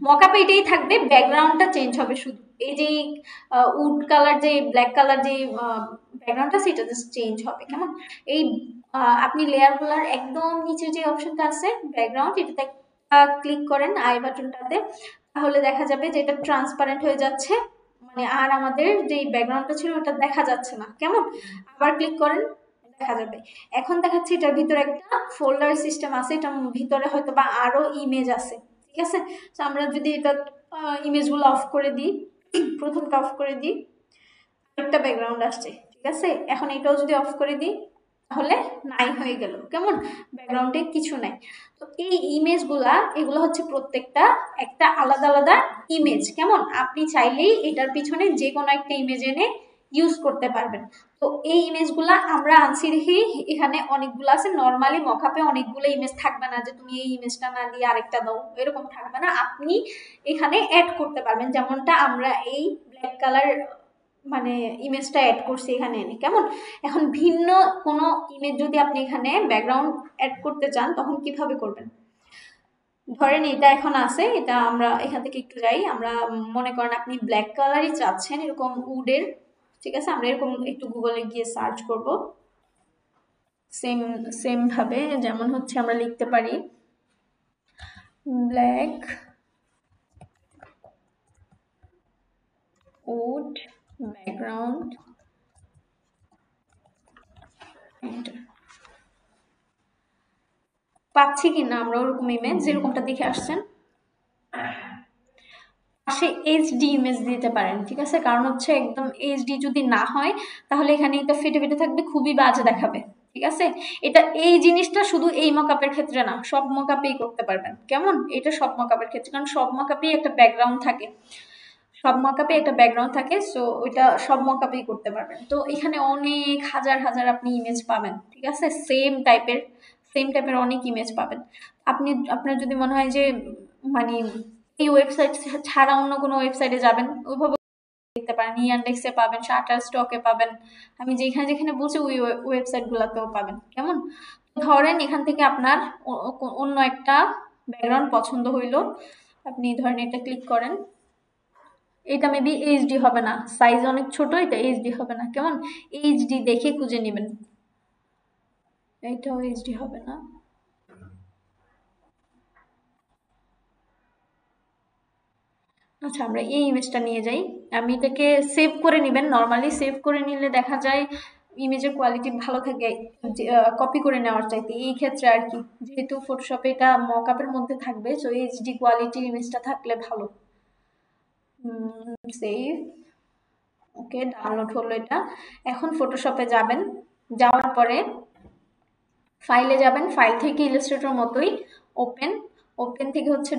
মকআপে এটাই থাকবে, ব্যাকগ্রাউন্ডটা চেঞ্জ হবে শুধু, এই যে উড কালার যে ব্ল্যাক কালার যে ব্যাকগ্রাউন্ডটা সেটা জাস্ট চেঞ্জ হবে। কেমন? এই আপনি লেয়ারগুলোর একদম নিচে যে অপশনটা আছে ব্যাকগ্রাউন্ড, এটাতে ক্লিক করেন আই বাটনটাতে, তাহলে দেখা যাবে যে এটা ট্রান্সপারেন্ট হয়ে যাচ্ছে, মানে আর আমাদের যে ব্যাকগ্রাউন্ডটা ছিল ওটা দেখা যাচ্ছে না। কেমন? আবার ক্লিক করেন, দেখা যাবে। এখন দেখাচ্ছে এটার ভিতরে একটা ফোল্ডার সিস্টেম আছে, এটার ভিতরে হয়তো বা আরো ইমেজ আছে। ঠিক আছে? তো আমরা যদি এটা ইমেজগুলো অফ করে দিই, প্রথমটা অফ করে দিই, একটা ব্যাকগ্রাউন্ড আসছে। ঠিক আছে? এখন এটাও যদি অফ করে দিই তাহলে নাই হয়ে গেল। কেমন? ব্যাকগ্রাউন্ডে কিছু নাই। তো এই ইমেজগুলা, এগুলো হচ্ছে প্রত্যেকটা একটা আলাদা আলাদা ইমেজ। কেমন? আপনি চাইলেই এটার পিছনে যে কোনো একটা ইমেজ এনে ইউজ করতে পারবেন। তো এই ইমেজগুলা আমরা আনছি দেখি এখানে অনেকগুলো আছে। নর্মালি মকআপে অনেকগুলো ইমেজ থাকবে না যে তুমি এই ইমেজটা না দিয়ে আরেকটা দাও, এরকম থাকবে না। আপনি এখানে অ্যাড করতে পারবেন, যেমনটা আমরা এই ব্ল্যাক কালার মানে ইমেজটা অ্যাড করছি এখানে এনে। কেমন? এখন ভিন্ন কোনো ইমেজ যদি আপনি এখানে ব্যাকগ্রাউন্ড অ্যাড করতে চান তখন কিভাবে করবেন? ধরেন এটা এখন আছে, এটা আমরা এখান থেকে একটু যাই। আমরা মনে করেন আপনি ব্ল্যাক কালারই চাচ্ছেন, এরকম উডের, ঠিক আছে? আমরা এরকম একটু গুগলে গিয়ে সার্চ করব। সেম সেম ভাবে যেমন হচ্ছে আমরা লিখতে পারি ব্ল্যাক উড ব্যাকগ্রাউন্ড, পাচ্ছি কিনা আমরা ওরকম ইমেজ যেরকমটা দেখে আসছেন। পাশে এইচডি ইমেজ দিতে পারেন, ঠিক আছে? কারণ হচ্ছে একদম এইচডি যদি না হয় তাহলে এখানে এটা ফেটে ফেটে থাকবে, খুবই বাজে দেখাবে, ঠিক আছে? এটা এই জিনিসটা শুধু এই মকআপের ক্ষেত্রে না, সব মকআপেই করতে পারবেন। কেমন? এটা সব মকআপের ক্ষেত্রে, কারণ সব মকআপেই একটা ব্যাকগ্রাউন্ড থাকে, সব মকআপে একটা ব্যাকগ্রাউন্ড থাকে, সো ওইটা সব মকআপেই করতে পারবেন। তো এখানে অনেক হাজার হাজার আপনি ইমেজ পাবেন, ঠিক আছে? সেম টাইপের অনেক ইমেজ পাবেন। আপনার যদি মনে হয় যে মানে এই ওয়েবসাইট ছাড়া অন্য কোনো ওয়েবসাইটে যাবেন, ওইভাবে দেখতে পারেন। ইয়ান্ডেক্সে পাবেন, শাটারস্টকে পাবেন, আমি যেখানে যেখানে বলছি ওই ওয়েবসাইট গুলাতেও পাবেন। কেমন? ধরেন এখান থেকে আপনার অন্য একটা ব্যাকগ্রাউন্ড পছন্দ হইলো, আপনি ধরেন এটা ক্লিক করেন। এটা মেবি এইচডি হবে না, সাইজ অনেক ছোট, এটা এইচডি হবে না। কেমন? এইচডি দেখে খুঁজে নেবেন, এটাও এইচডি হবে না। আচ্ছা, আমরা এই ইমেজটা নিয়ে যাই। আমি এটাকে সেভ করে নেবেন। নর্মালি সেভ করে নিলে দেখা যায় ইমেজের কোয়ালিটি ভালো থাকে কপি করে নেওয়ার চাইতে। এই ক্ষেত্রে আর কি, যেহেতু ফটোশপে এটা মকআপের মধ্যে থাকবে, সো এইচডি কোয়ালিটির ইমেজটা থাকলে ভালো। সেভ, ওকে, ডাউনলোড হলো এটা। এখন ফটোশপে যাবেন, যাওয়ার পরে ফাইলে যাবেন, ফাইল থেকে ইলাস্ট্রেটর মতোই ওপেন থেকে হচ্ছে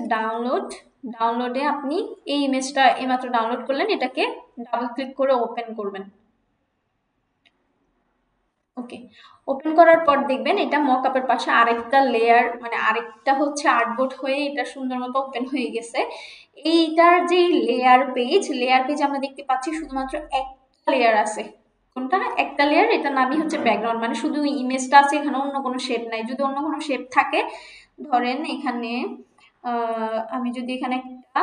ডাউনলোডে আপনি এই ইমেজটা এইমাত্র ডাউনলোড করলেন, এটাকে ডাবল ক্লিক করে ওপেন করবেন। ওকে, ওপেন করার পর দেখবেন এটা মকআপের পাশে আরেকটা লেয়ার, মানে আরেকটা হচ্ছে আর্টবোর্ড হয়ে এটা সুন্দর মতো ওপেন হয়ে গেছে। এইটার যে লেয়ার পেজ আমরা দেখতে পাচ্ছি শুধুমাত্র একটা লেয়ার আছে। কোনটা? একটা লেয়ার, এটা নামই হচ্ছে ব্যাকগ্রাউন্ড, মানে শুধু ইমেজটা আছে, এখানে অন্য কোনো শেপ নাই। যদি অন্য কোনো শেপ থাকে, ধরেন এখানে আমি যদি এখানে একটা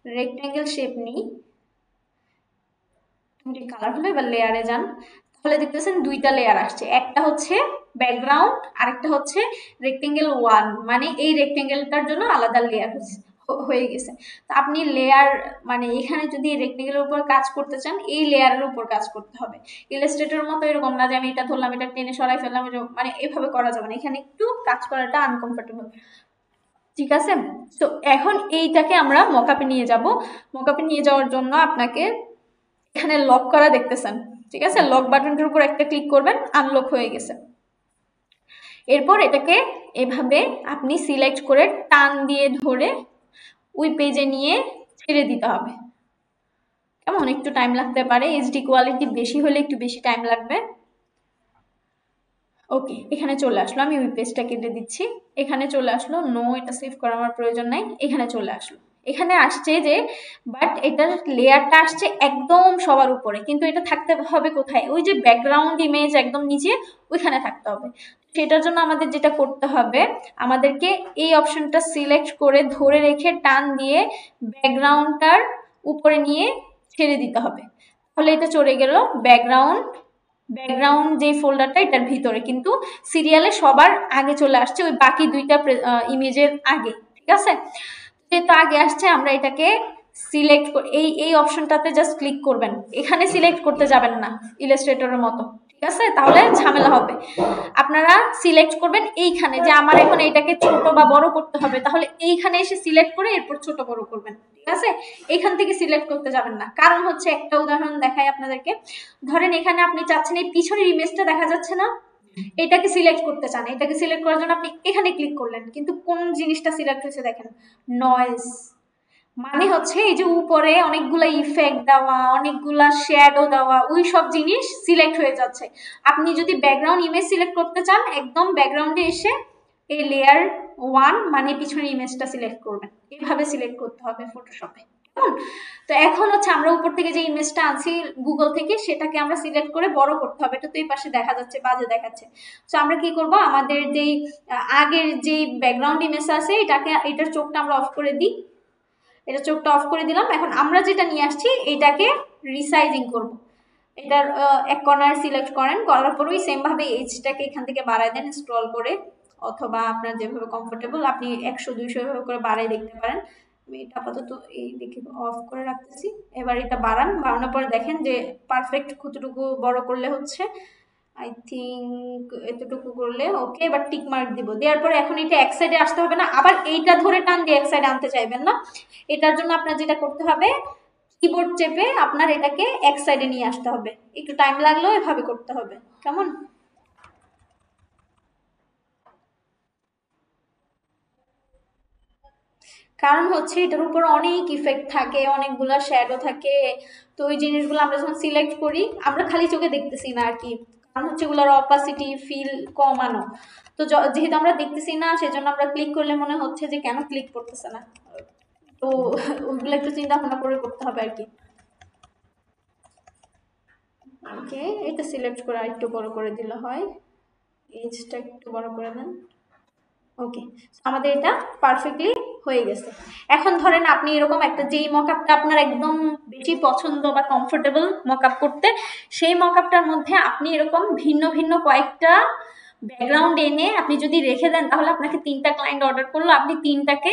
রেক্টেঙ্গেল শেপ নিই, কালার হলো, এবার লেয়ারে যান, তাহলে দেখতেছেন দুইটা লেয়ার আসছে। একটা হচ্ছে ব্যাকগ্রাউন্ড, আরেকটা হচ্ছে রেক্টেঙ্গেল 1, মানে এই রেক্টেঙ্গেলটার জন্য আলাদা লেয়ার হয়ে গেছে। তো আপনি লেয়ার মানে এখানে যদি রেক্টেঙ্গেলের উপর কাজ করতে চান, এই লেয়ারের উপর কাজ করতে হবে। ইলাস্ট্রেটর মতো এরকম না যে আমি এটা ধরলাম, এটা টেনে সরাই ফেললাম, মানে এভাবে করা যাবে না, এখানে একটু কাজ করাটা আনকমফোর্টেবল, ঠিক আছে? তো এখন এইটাকে আমরা মকআপে নিয়ে যাব। মকআপে নিয়ে যাওয়ার জন্য আপনাকে এখানে লক করা দেখতেছেন, ঠিক আছে? লক বাটনটার উপর একটা ক্লিক করবেন, আনলক হয়ে গেছে। এরপর এটাকে এভাবে আপনি সিলেক্ট করে টান দিয়ে ধরে ওই পেজে নিয়ে ছেড়ে দিতে হবে। কেমন? একটু টাইম লাগতে পারে, এইচডি কোয়ালিটি বেশি হলে একটু বেশি টাইম লাগবে। ওকে, এখানে চলে আসলো, আমি ওই পেজটা কেটে দিচ্ছি। এখানে চলে আসলো, নো এটা সেভ করার আমার প্রয়োজন নাই। এখানে চলে আসলো, এখানে আসছে যে বাট এটার লেয়ারটা আসছে একদম সবার উপরে, কিন্তু এটা থাকতে হবে কোথায়? ওই যে ব্যাকগ্রাউন্ড ইমেজ একদম নিচে, ওইখানে থাকতে হবে। সেটার জন্য আমাদের যেটা করতে হবে, আমাদেরকে এই অপশনটা সিলেক্ট করে ধরে রেখে টান দিয়ে ব্যাকগ্রাউন্ডটার উপরে নিয়ে ছেড়ে দিতে হবে, তাহলে এটা চলে গেল ব্যাকগ্রাউন্ড যে ফোল্ডারটা এটার ভিতরে, কিন্তু সিরিয়ালে সবার আগে চলে আসছে, ওই বাকি দুইটা ইমেজের আগে, ঠিক আছে? যেহেতু আগে আসছে, আমরা এটাকে সিলেক্ট এই অপশনটাতে জাস্ট ক্লিক করবেন, এখানে সিলেক্ট করতে যাবেন না ইলাস্ট্রেটরের মতো, ঠিক আছে? তাহলে ঝামেলা হবে। আপনারা সিলেক্ট করবেন এইখানে, যে আমার এখন এটাকে ছোট বা বড় করতে হবে, তাহলে এইখানে এসে সিলেক্ট করে এরপর ছোট বড় করবেন, ঠিক আছে? এখান থেকে সিলেক্ট করতে যাবেন না। কারণ হচ্ছে, একটা উদাহরণ দেখাই আপনাদেরকে। ধরেন এখানে আপনি চাচ্ছেন এই পিছনের ইমেজটা দেখা যাচ্ছে না, এটাকে সিলেক্ট করতে চান। এটাকে সিলেক্ট করার জন্য আপনি এখানে ক্লিক করলেন, কিন্তু কোন জিনিসটা সিলেক্ট হয়েছে দেখেন, নয়েজ, মানে হচ্ছে এই যে উপরে অনেকগুলা ইফেক্ট দেওয়া, অনেকগুলা শ্যাডো দেওয়া, ওই সব জিনিস সিলেক্ট হয়ে যাচ্ছে। আপনি যদি ব্যাকগ্রাউন্ড ইমেজ সিলেক্ট করতে চান, একদম ব্যাকগ্রাউন্ডে এসে এই লেয়ার 1 মানে পিছনের ইমেজটা সিলেক্ট করবেন, এইভাবে সিলেক্ট করতে হবে ফটোশপে। কেমন? তো এখন হচ্ছে আমরা উপর থেকে যে ইমেজটা আনছি গুগল থেকে, সেটাকে আমরা সিলেক্ট করে বড় করতে হবে। এটা তো এই পাশে দেখা যাচ্ছে, বাজে দেখাচ্ছে। তো আমরা কি করব, আমাদের যেই আগের যেই ব্যাকগ্রাউন্ড ইমেজ আছে এটার চোখটা আমরা অফ করে দিই। এটা চোখটা অফ করে দিলাম। এখন আমরা যেটা নিয়ে আসছি এটাকে রিসাইজিং করব। এটার এক কর্নার সিলেক্ট করেন, করার পর ওই সেম ভাবে এজটাকে এখান থেকে বাড়ায় দেন স্ক্রল করে, অথবা আপনার যেভাবে কমফোর্টেবল আপনি 100-200 এভাবে করে বাড়ায় দেখতে পারেন। আমি এটা আপাতত এই দিকে অফ করে রাখতেছি। এবার এটা বাড়ান, বাড়ানোর পরে দেখেন যে পারফেক্ট কতটুকু বড় করলে হচ্ছে। আই থিঙ্ক এতটুকু করলে ওকে। এবার টিক মার্ক দিব, দেওয়ার পরে এখন এটা এক সাইডে আসতে হবে না, আবার এইটা ধরে টান দিয়ে এক সাইডে আনতে চাইবেন না। এটার জন্য আপনার যেটা করতে হবে, কিবোর্ড চেপে আপনার এটাকে এক সাইডে নিয়ে আসতে হবে। একটু টাইম লাগলেও এভাবে করতে হবে। কেমন? কারণ হচ্ছে এটার উপর অনেক ইফেক্ট থাকে, অনেকগুলা শ্যাডো থাকে। তো ওই জিনিসগুলো আমরা যখন সিলেক্ট করি, আমরা খালি চোখে দেখতেছি না আর কি, কারণ হচ্ছে এগুলোর অপাসিটি ফিল কমানো। তো যেহেতু আমরা দেখতেছি না, সেজন্য আমরা ক্লিক করলে মনে হচ্ছে যে কেন ক্লিক করতেছে না। তো ওইগুলো একটু চিন্তা ভাবনা করে করতে হবে আর কি। ওকে, এটা সিলেক্ট করে আরেকটু বড় করে দিলে হয়। এজটা একটু বড় করে দেন। ওকে, আমাদের এটা পারফেক্টলি হয়ে গেছে। এখন ধরেন আপনি এরকম একটা, যেই মকআপটা আপনার একদম বেশি পছন্দ বা কমফোর্টেবল মকআপ করতে, সেই মকআপটার মধ্যে আপনি এরকম ভিন্ন ভিন্ন কয়েকটা ব্যাকগ্রাউন্ড এনে আপনি যদি রেখে দেন, তাহলে আপনাকে 3টা ক্লায়েন্ট অর্ডার করলো, আপনি 3টাকে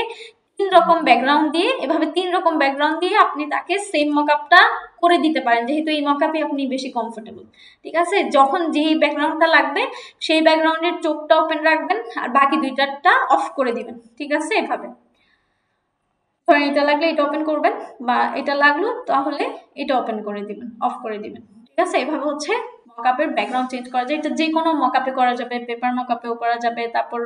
3 রকম ব্যাকগ্রাউন্ড দিয়ে, এভাবে 3 রকম ব্যাকগ্রাউন্ড দিয়ে আপনি তাকে সেম মকআপটা করে দিতে পারেন, যেহেতু এই মকআপে আপনি বেশি কমফোর্টেবল। ঠিক আছে? যখন যেই ব্যাকগ্রাউন্ডটা লাগবে সেই ব্যাকগ্রাউন্ডের চোখটা ওপেন রাখবেন, আর বাকি 2টাটা অফ করে দিবেন। ঠিক আছে? এভাবে ধরেন এটা লাগলে এটা ওপেন করবেন, বা এটা লাগলো তাহলে এটা ওপেন করে দিবেন, অফ করে দিবেন। ঠিক আছে? এভাবে হচ্ছে মকআপের ব্যাকগ্রাউন্ড চেঞ্জ করা যায়। এটা যে কোনো মকআপে করা যাবে, পেপার মকআপেও করা যাবে, তারপর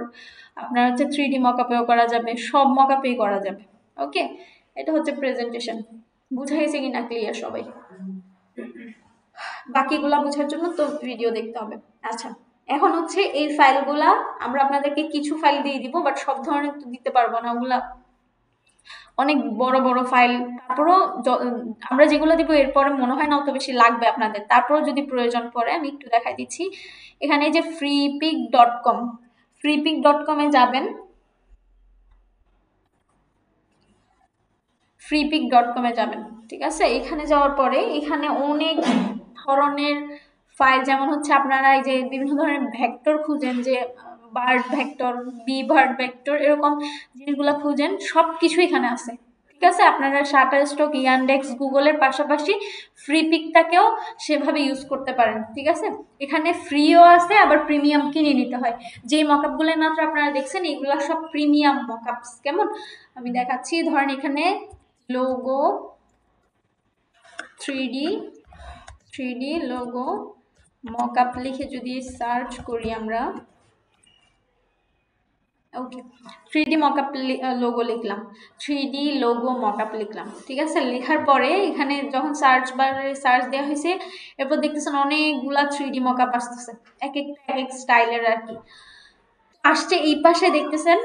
আপনার হচ্ছে 3D মকআপেও করা যাবে, সব মকআপেই করা যাবে। ওকে, এটা হচ্ছে প্রেজেন্টেশন। বুঝা গেছে কিনা ক্লিয়ার সবাই? বাকিগুলা বোঝার জন্য তো ভিডিও দেখতে হবে। আচ্ছা, এখন হচ্ছে এই ফাইলগুলা আমরা আপনাদেরকে কিছু ফাইল দিয়ে দিব, বাট সব ধরনের তো দিতে পারবো না, ওগুলা অনেক বড় বড় ফাইল। তারপরও আমরা যেগুলো দিব এরপরে মনে হয় না অত বেশি লাগবে আপনাদের, তারপরও যদি প্রয়োজন পড়ে আমি একটু দেখাই দিচ্ছি। এখানে যে freepik.com, freepik.com-এ যাবেন, freepik.com-এ যাবেন। ঠিক আছে? এখানে যাওয়ার পরে এখানে অনেক ধরনের ফাইল, যেমন হচ্ছে আপনারা এই যে বিভিন্ন ধরনের ভেক্টর খুঁজেন, যে bird vector, B bird vector, এরকম জিনিসগুলো খুঁজেন, সব কিছু এখানে আছে। ঠিক আছে? আপনারা শাটারস্টক, ইয়ান্ডেক্স, গুগলের পাশাপাশি ফ্রিপিকটাকেও সেভাবে ইউজ করতে পারেন। ঠিক আছে? এখানে ফ্রিও আছে, আবার প্রিমিয়াম কিনে নিতে হয়। যে মকআপগুলো মাত্র আপনারা দেখছেন এগুলো সব প্রিমিয়াম মকআপস। কেমন? আমি দেখাচ্ছি। ধরেন এখানে লোগো 3D লোগো মকআপ লিখে যদি সার্চ করি আমরা, ওকে, 3D মকআপ লোগো লিখলাম, 3D লোগো মকআপ লিখলাম। ঠিক আছে? লেখার পরে এখানে যখন সার্চ বারে সার্চ দেওয়া হয়েছে, এরপর দেখতেছেন অনেকগুলা 3D মকআপ আসতেছে, এক এক স্টাইলের আর কি আসছে। এই পাশে দেখতেছেন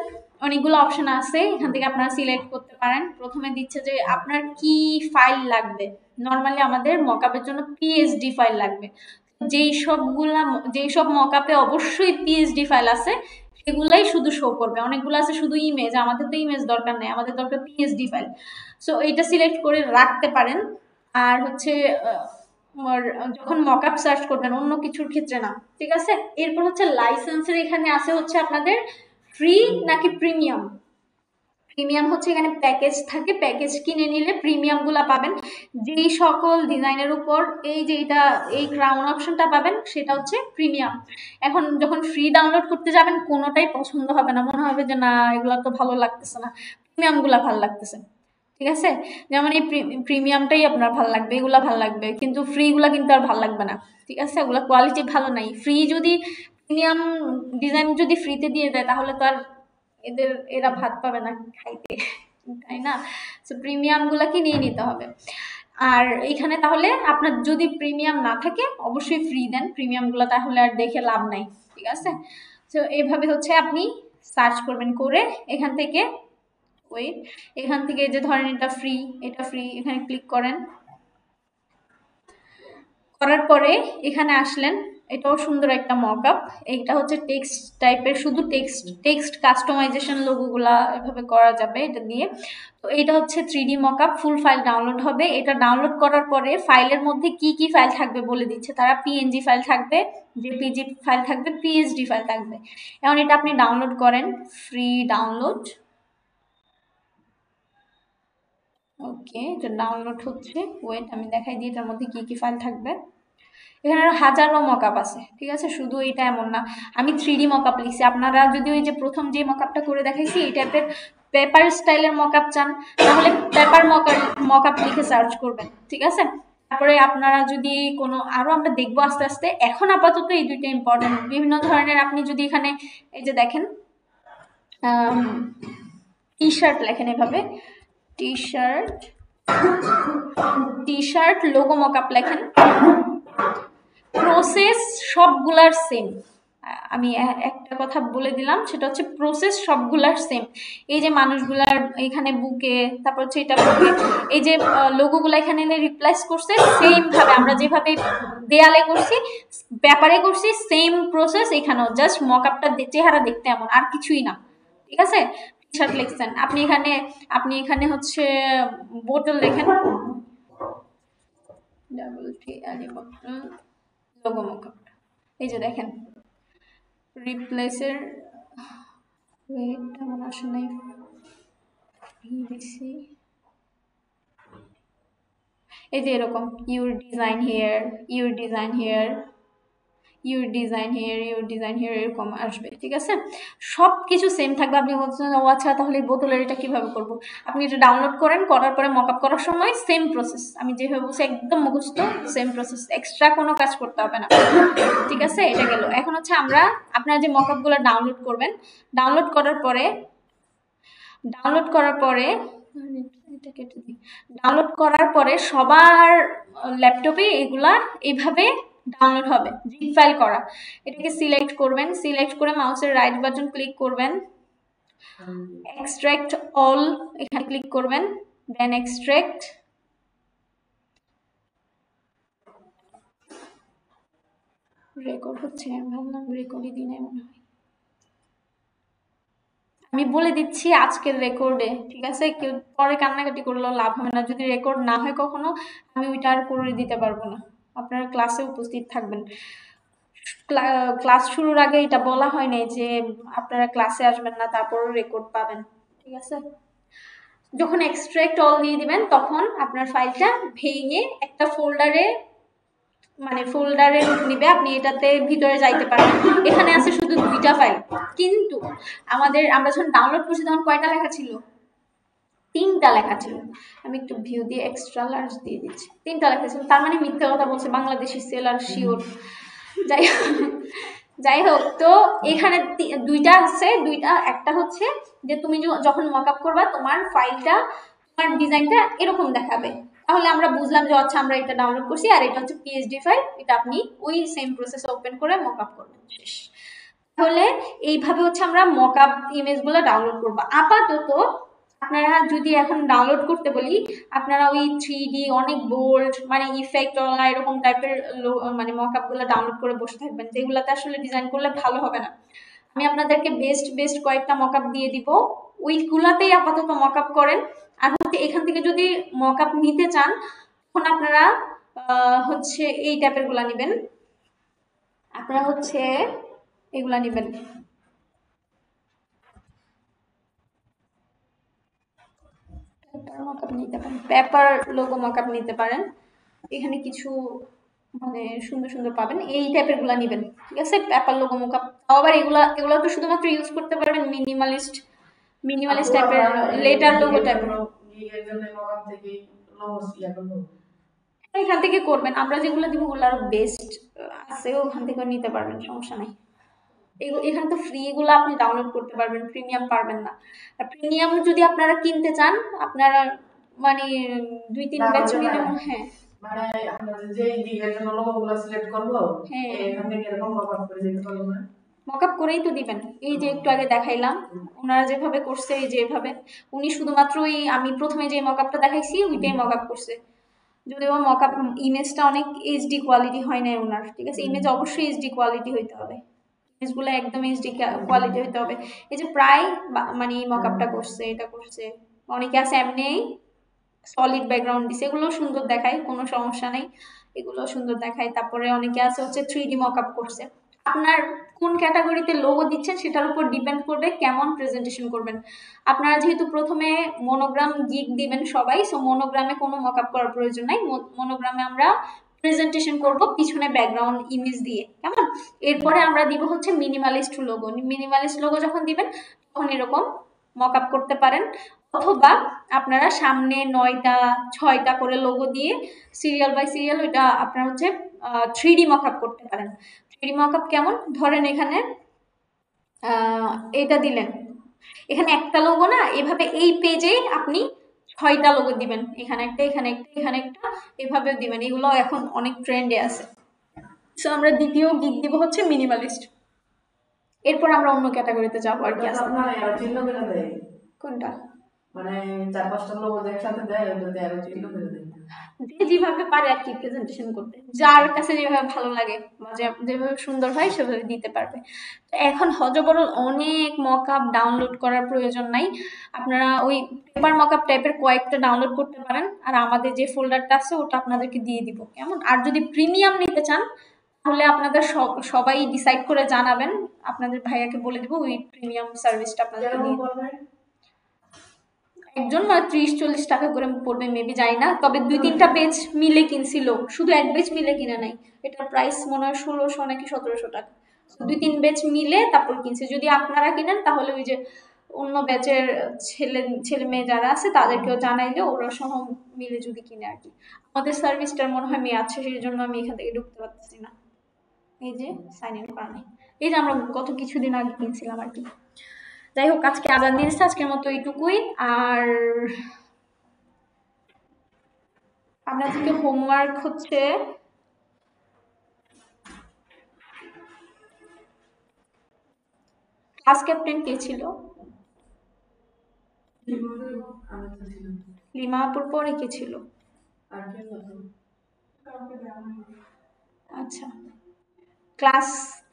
অনেকগুলো অপশন আছে, এখান থেকে আপনারা সিলেক্ট করতে পারেন। প্রথমে দিচ্ছে যে আপনার কি ফাইল লাগবে। নর্মালি আমাদের মকআপের জন্য পিএসডি ফাইল লাগবে। যেই সব মকআপে অবশ্যই পিএসডি ফাইল আছে সেগুলাই শুধু শো করবে। অনেকগুলো আছে শুধু ইমেজ, আমাদের তো ইমেজ দরকার নেই, আমাদের দরকার পিএসডি ফাইল। সো এইটা সিলেক্ট করে রাখতে পারেন। আর হচ্ছে যখন মকআপ সার্চ করবেন, অন্য কিছুর ক্ষেত্রে না। ঠিক আছে? এরপর হচ্ছে লাইসেন্সের এখানে আছে হচ্ছে আপনাদের ফ্রি নাকি প্রিমিয়াম। প্রিমিয়াম হচ্ছে এখানে প্যাকেজ থাকে, প্যাকেজ কিনে নিলে প্রিমিয়াম গুলা পাবেন, যেই সকল ডিজাইনের উপর এই যে এই ক্রাউন অপশনটা পাবেন সেটা হচ্ছে প্রিমিয়াম। এখন যখন ফ্রি ডাউনলোড করতে যাবেন কোনোটাই পছন্দ হবে না, মনে হবে যে না এগুলা তো ভালো লাগতেছে না, প্রিমিয়াম গুলা ভালো লাগতেছে। ঠিক আছে? যেমন এই প্রিমিয়ামটাই আপনার ভালো লাগবে, এগুলা ভালো লাগবে, কিন্তু ফ্রি গুলা কিন্তু আর ভালো লাগবে না। ঠিক আছে? ওগুলা কোয়ালিটি ভালো নাই। ফ্রি যদি প্রিমিয়াম ডিজাইন যদি ফ্রিতে দিয়ে দেয় তাহলে তো আর এরা ভাত পাবে না খাইতে। তাই না? সো প্রিমিয়ামগুলোকে নিয়ে নিতে হবে। আর এখানে তাহলে আপনার যদি প্রিমিয়াম না থাকে অবশ্যই ফ্রি দেন, প্রিমিয়ামগুলো তাহলে আর দেখে লাভ নাই, ঠিক আছে? তো এইভাবে হচ্ছে আপনি সার্চ করবেন, করে এখান থেকে ওয়েট, এখান থেকে যে ধরেন এটা ফ্রি, এখানে ক্লিক করেন। করার পরে এখানে আসলেন, এটাও সুন্দর একটা মকআপ। এটা হচ্ছে টেক্সট টাইপের, শুধু টেক্সট কাস্টমাইজেশন লোগোগুলা এভাবে করা যাবে এটা দিয়ে। তো এটা হচ্ছে 3D মকআপ, ফুল ফাইল ডাউনলোড হবে। এটা ডাউনলোড করার পরে ফাইলের মধ্যে কি কি ফাইল থাকবে বলে দিচ্ছে তারা। পিএনজি ফাইল থাকবে, জেপিজি ফাইল থাকবে, পিএসডি ফাইল থাকবে। এখন এটা আপনি ডাউনলোড করেন, ফ্রি ডাউনলোড। ওকে, এটা ডাউনলোড হচ্ছে, ওয়েট আমি দেখাই দিই এটার মধ্যে কি কি ফাইল থাকবে। এখানে আরো হাজারো মকআপ আছে, ঠিক আছে? শুধু এটা এমন না, আমি 3D মকআপ লিখছি। আপনারা যদি ওই যে প্রথম যে মকআপটা করে দেখাইছি এই টাইপের পেপার স্টাইলের মকআপ চান তাহলে পেপার মকআপ লিখে সার্চ করবেন, ঠিক আছে? তারপরে আপনারা যদি কোনো আরো আমরা দেখবো আস্তে আস্তে, এখন আপাতত এই দুইটা ইম্পর্টেন্ট। বিভিন্ন ধরনের আপনি যদি এখানে এই যে দেখেন টি শার্ট লেখেন এভাবে, টি শার্ট লোগো মকআপ লেখেন, প্রসেস সবগুলার সেম। আমি একটা কথা বলে দিলাম, সেটা হচ্ছে প্রসেস সবগুলার সেম। এই যে মানুষগুলার এখানে বুকে, তারপর হচ্ছে এটা বুকে, এই যে লোগোগুলো এখানে রিপ্লেস করছে সেম ভাবে আমরা যেভাবে দেয়ালে করছি, ব্যাপারে করছি, সেম প্রসেস এখানেও, জাস্ট মকআপটা চেহারা দেখতে এমন, আর কিছুই না, ঠিক আছে? টি শার্ট লিখছেন আপনি এখানে হচ্ছে বোতল লেখেন, ডাবল টি বোতল লোগো মকআপ। এই যে দেখেন রিপ্লেসের, ওয়েট আমার আসে নাই, ভিডিসি, এই যে এরকম your design here, your design here, your design here, your design here, এরকম আসবে, ঠিক আছে? সব কিছু সেম থাকবে। আপনি বলছেন ও আচ্ছা তাহলে এই বোতলের এটা কিভাবে করব? আপনি এটা ডাউনলোড করেন, করার পরে মকআপ করার সময় সেম প্রসেস, আমি যেভাবে বলছি একদম মুখস্থ, সেম প্রসেস, এক্সট্রা কোনো কাজ করতে হবে না, ঠিক আছে? এটা গেল। এখন হচ্ছে আমরা আপনারা যে মকআপগুলো ডাউনলোড করবেন, ডাউনলোড করার পরে সবার ল্যাপটপে এগুলা এইভাবে ডাউনলোড হবে, জিপ ফাইল করা। এটাকে সিলেক্ট করবেন, সিলেক্ট করে মাউসের রাইট বাটন ক্লিক করবেন, এক্সট্রাক্ট অল এখানে ক্লিক করবেন, দেন এক্সট্রাক্ট। রেকর্ড হচ্ছে, আমি ভাবলাম রেকর্ডই দিই না মনে হয়। আমি বলে দিচ্ছি আজকের রেকর্ডে, ঠিক আছে? কেউ পরে কান্নাকাটি করলেও লাভ হবে না। যদি রেকর্ড না হয় কখনো, আমি ওইটা আর করে দিতে পারবো না। আপনারা ক্লাসে উপস্থিত থাকবেন। ক্লাস শুরুর আগে এটা বলা হয় নাই যে আপনারা ক্লাসে আসবেন না, তারপরও রেকর্ড পাবেন, ঠিক আছে? যখন এক্সট্রাক্ট অল দিয়ে দিবেন তখন আপনার ফাইলটা ভেঙে একটা ফোল্ডারে, মানে ফোল্ডারে নিবে, আপনি এটাতে ভিতরে যাইতে পারবেন। এখানে আছে শুধু 2টা ফাইল, কিন্তু আমরা যখন ডাউনলোড করছি তখন কয়টা লেখা ছিল? 3টা লেখা ছিল। আমি একটু ভিউ দিয়ে এক্সট্রা লার্জ দিয়ে দিচ্ছি, 3টা লেখা ছিল। তার মানে মিথ্যা কথা বলছে বাংলাদেশি সেলার শিওর। যাই হোক, তো এখানে 2টা আছে, একটা হচ্ছে যে তুমি যখন মকআপ করবা তোমার ফাইলটা, তোমার ডিজাইনটা এরকম দেখাবে, তাহলে আমরা বুঝলাম যে আচ্ছা আমরা এটা ডাউনলোড করছি। আর এটা হচ্ছে পিএসডি ফাইল, এটা আপনি ওই সেম প্রসেসে ওপেন করে মকআপ করবেন, শেষ। তাহলে এইভাবে হচ্ছে আমরা মকআপ ইমেজগুলো ডাউনলোড করব। আপাতত আপনারা যদি এখন ডাউনলোড করতে বলি, আপনারা ওই 3D অনেক বোল্ড মানে ইফেক্ট ওলা এরকম টাইপের মানে মকআপগুলো ডাউনলোড করে বসে থাকবেন, যেগুলোতে আসলে ডিজাইন করলে ভালো হবে না। আমি আপনাদেরকে বেস্ট কয়েকটা মকআপ দিয়ে দিব, ওইগুলাতেই আপাতত মকআপ করেন। আর হচ্ছে এখান থেকে যদি মকআপ নিতে চান তখন আপনারা হচ্ছে এই টাইপের গুলা নেবেন, আপনারা হচ্ছে এগুলা নেবেন, পেপার লোগো মকআপ নিতে পারেন। এখানে কিছু মানে সুন্দর পাবেন, এই টাইপের গুলা নেবেন, ঠিক আছে? Paper logo mockup. আবার এগুলা তো শুধুমাত্র ইউজ করতে পারবেন মিনিমালিস্ট টাইপের, লেটার লোগো টাইপের। এখান থেকে করবেন, আমরা যেগুলো দিব ওগুলো আরো বেস্ট আছে, ওখান থেকে নিতে পারবেন, সমস্যা নাই। এখানে তো ফ্রি গুলো আপনি ডাউনলোড করতে পারবেন, প্রিমিয়াম পারবেন না। আর প্রিমিয়াম যদি আপনারা কিনতে চান, আপনারা মানে 2-3 ব্যাচ মিলে, হ্যাঁ মানে আপনাদের যে দিকের জন্য লোগোগুলো সিলেক্ট করব, হ্যাঁ এখান থেকে এরকম মকআপ করে দিতে পারবো না? মকআপ করেই তো দিবেন। এই যে একটু আগে দেখাইলাম, ওনারা যেভাবে করছে, এই যে এভাবে উনি শুধুমাত্র ওই আমি প্রথমে যে মকআপটা দেখাইছি ওইটাই মকআপ করছে। যদিও মকআপ ইমেজটা অনেক এইচডি কোয়ালিটি হয় না ওনার, ঠিক আছে, ইমেজ অবশ্যই এইচডি কোয়ালিটি হইতে হবে, ইমেজগুলো একদম এইচডি কোয়ালিটি হইতে হবে। এই যে প্রায় মানে মকআপটা করছে, এটা করছে। অনেকে আছে এমনি সলিড ব্যাকগ্রাউন্ড দিছে, এগুলো সুন্দর দেখায়, কোনো সমস্যা নেই, এগুলো সুন্দর দেখায়। তারপরে অনেকে আছে হচ্ছে 3D মকআপ করছে। আপনার কোন ক্যাটাগরিতে লোগো দিচ্ছেন সেটার উপর ডিপেন্ড করবে কেমন প্রেজেন্টেশন করবেন। আপনারা যেহেতু প্রথমে মনোগ্রাম গিগ দিবেন সবাই, সো মনোগ্রামে কোনো মকআপ করার প্রয়োজন নাই। মনোগ্রামে আমরা প্রেজেন্টেশন করব পিছনে ব্যাকগ্রাউন্ড ইমেজ দিয়ে, কেমন। এরপরে আমরা দিব হচ্ছে মিনিমালিস্ট লোগো। মিনিমালিস্ট লোগো যখন দিবেন তখন এরকম মকআপ করতে পারেন, অথবা আপনারা সামনে 9টা 6টা করে লোগো দিয়ে সিরিয়াল বাই সিরিয়াল ওইটা আপনারা হচ্ছে 3D মকআপ করতে পারেন। 3D মকআপ কেমন, ধরেন এখানে এটা দিলেন, এখানে একটা লোগো না, এভাবে এই পেজে আপনি 6টা লোগো দিবেন, এখানে একটা, এখানে একটা, এখানে একটা, এভাবে দিবেন। এগুলো এখন অনেক ট্রেন্ডে আছে। সো আমরা দ্বিতীয় গিগ দিব হচ্ছে মিনিমালিস্ট। এরপর আমরা অন্য ক্যাটাগরিতে যাবো আর কি আছে। কোনটা? মানে 4-5টা লোগো একসাথে দেয়, ওটাতে আরো চিহ্ন করে দেয়। যে যেভাবে পারে আর কি প্রেজেন্টেশন করতে, যার কাছে যেভাবে ভালো লাগে বা যেভাবে সুন্দর হয় সেভাবে দিতে পারবে। তো এখন হজবরল অনেক মকআপ ডাউনলোড করার প্রয়োজন নাই, আপনারা ওই পেপার মকআপ টাইপের কয়েকটা ডাউনলোড করতে পারেন, আর আমাদের যে ফোল্ডারটা আছে ওটা আপনাদেরকে দিয়ে দিব, কেমন। আর যদি প্রিমিয়াম নিতে চান তাহলে আপনাদের সবাই ডিসাইড করে জানাবেন, আপনাদের ভাইয়াকে বলে দিব ওই প্রিমিয়াম সার্ভিসটা আপনাদেরকে দিয়ে। একজন 30-40 টাকা করে পড়বে মেবি, যাই না, তবে 2-3টা পেজ মিলে কিনছিল, শুধু এক পেজ মিলে কিনে নাই। এটার প্রাইস মনে হয় 1600 নাকি 1700 টাকা। 2-3 পেজ মিলে তারপর কিনছে। যদি আপনারা কিনেন তাহলে ওই যে অন্য ব্যাচের ছেলে মেয়ে যারা আছে তাদেরকেও জানাইলে ওরা সহ মিলে যদি কিনে আর কি। আমাদের সার্ভিসটার মনে হয় মেয়ে আছে, সেই জন্য আমি এখান থেকে ঢুকতে পারতেছি না। এই যে সাইন ইন করা নেই, এই যে আমরা গত কিছুদিন আগে কিনছিলাম আর কি। যাই হোক, আজকে আজান দিয়েছে, আজকের মতো এইটুকুই। আর আপনাদেরকে হোমওয়ার্ক হচ্ছে ক্লাস ক্যাপ্টেন কে ছিল? লিমা আপুর পরে কে ছিল? আচ্ছা,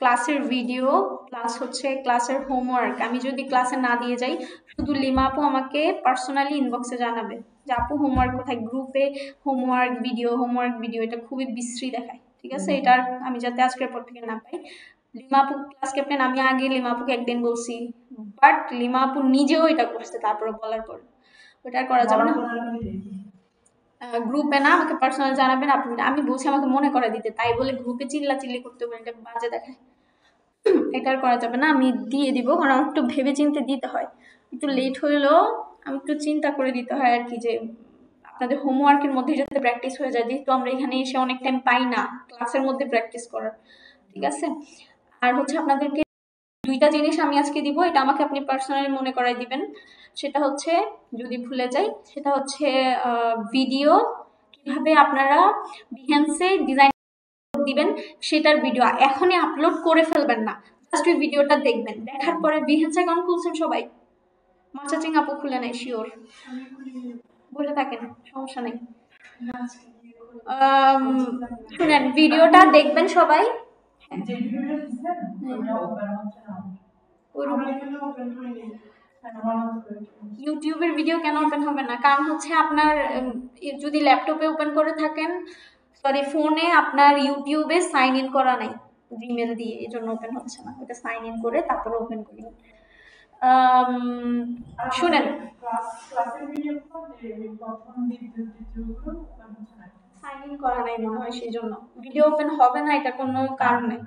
ক্লাসের ভিডিও প্লাস হচ্ছে ক্লাসের হোমওয়ার্ক আমি যদি ক্লাসে না দিয়ে যাই, শুধু লিমা আপু আমাকে পার্সোনালি ইনবক্সে জানাবে যে আপু হোমওয়ার্ক কোথায়। গ্রুপে হোমওয়ার্ক ভিডিও এটা খুবই বিশ্রী দেখায়, ঠিক আছে, এটা আমি যাতে আজকের পর থেকে না পাই। লিমা আপু ক্লাস ক্যাপ্টেন, আমি আগে লিমা আপুকে একদিন বলছি, বাট লিমা আপু নিজেও এটা করছে তারপরে বলার পর, ওটা করা যাবে না। গ্রুপে না, আমাকে পার্সোনাল জানাবেন আপনি, আমি বলছি আমাকে মনে করে দিতে, তাই বলে গ্রুপে চিল্লাচিল্লি করতে পারেন, এটা বাজে দেখায়, এটা আর করা যাবে না। আমি দিয়ে দিব, কারণ আমার একটু ভেবে চিন্তে দিতে হয়, একটু লেট হইলেও আমি একটু চিন্তা করে দিতে হয় আর কি, যে আপনাদের হোমওয়ার্কের মধ্যে যাতে প্র্যাকটিস হয়ে যায়, যেহেতু আমরা এখানে এসে অনেক টাইম পাই না ক্লাসের মধ্যে প্র্যাকটিস করার, ঠিক আছে। আর হচ্ছে আপনাদেরকে 2টা জিনিস আমি আজকে দিব, এটা আমাকে আপনি পার্সোনালি মনে করাই দিবেন। সেটা হচ্ছে, যদি ভুলে যাই, সেটা হচ্ছে ভিডিও কিভাবে আপনারা বিহেন্সে ডিজাইন দিবেন সেটার ভিডিও এখনই আপলোড করে ফেলবেন না, জাস্ট ওই ভিডিওটা দেখবেন, দেখার পরে বিহেন্স অ্যাকাউন্ট খুলছেন সবাই? মাচাচিং আপু খুলে নাই শিওর, বলে থাকেন, সমস্যা নেই। শুনেন, ভিডিওটা দেখবেন সবাই, ইউটিউবের ভিডিও কেন ওপেন হবে না? কারণ হচ্ছে আপনার যদি ল্যাপটপে ওপেন করে থাকেন, সরি ফোনে, আপনার ইউটিউবে সাইন ইন করা নাই জিমেল দিয়ে, এই জন্য ওপেন হচ্ছে না। ওটা সাইন ইন করে তারপরে ওপেন করি। শুনেন, সাইন ইন করা নাই মনে হয়, সেই জন্য ভিডিও ওপেন হবে না, এটা কোনো কারণ নেই।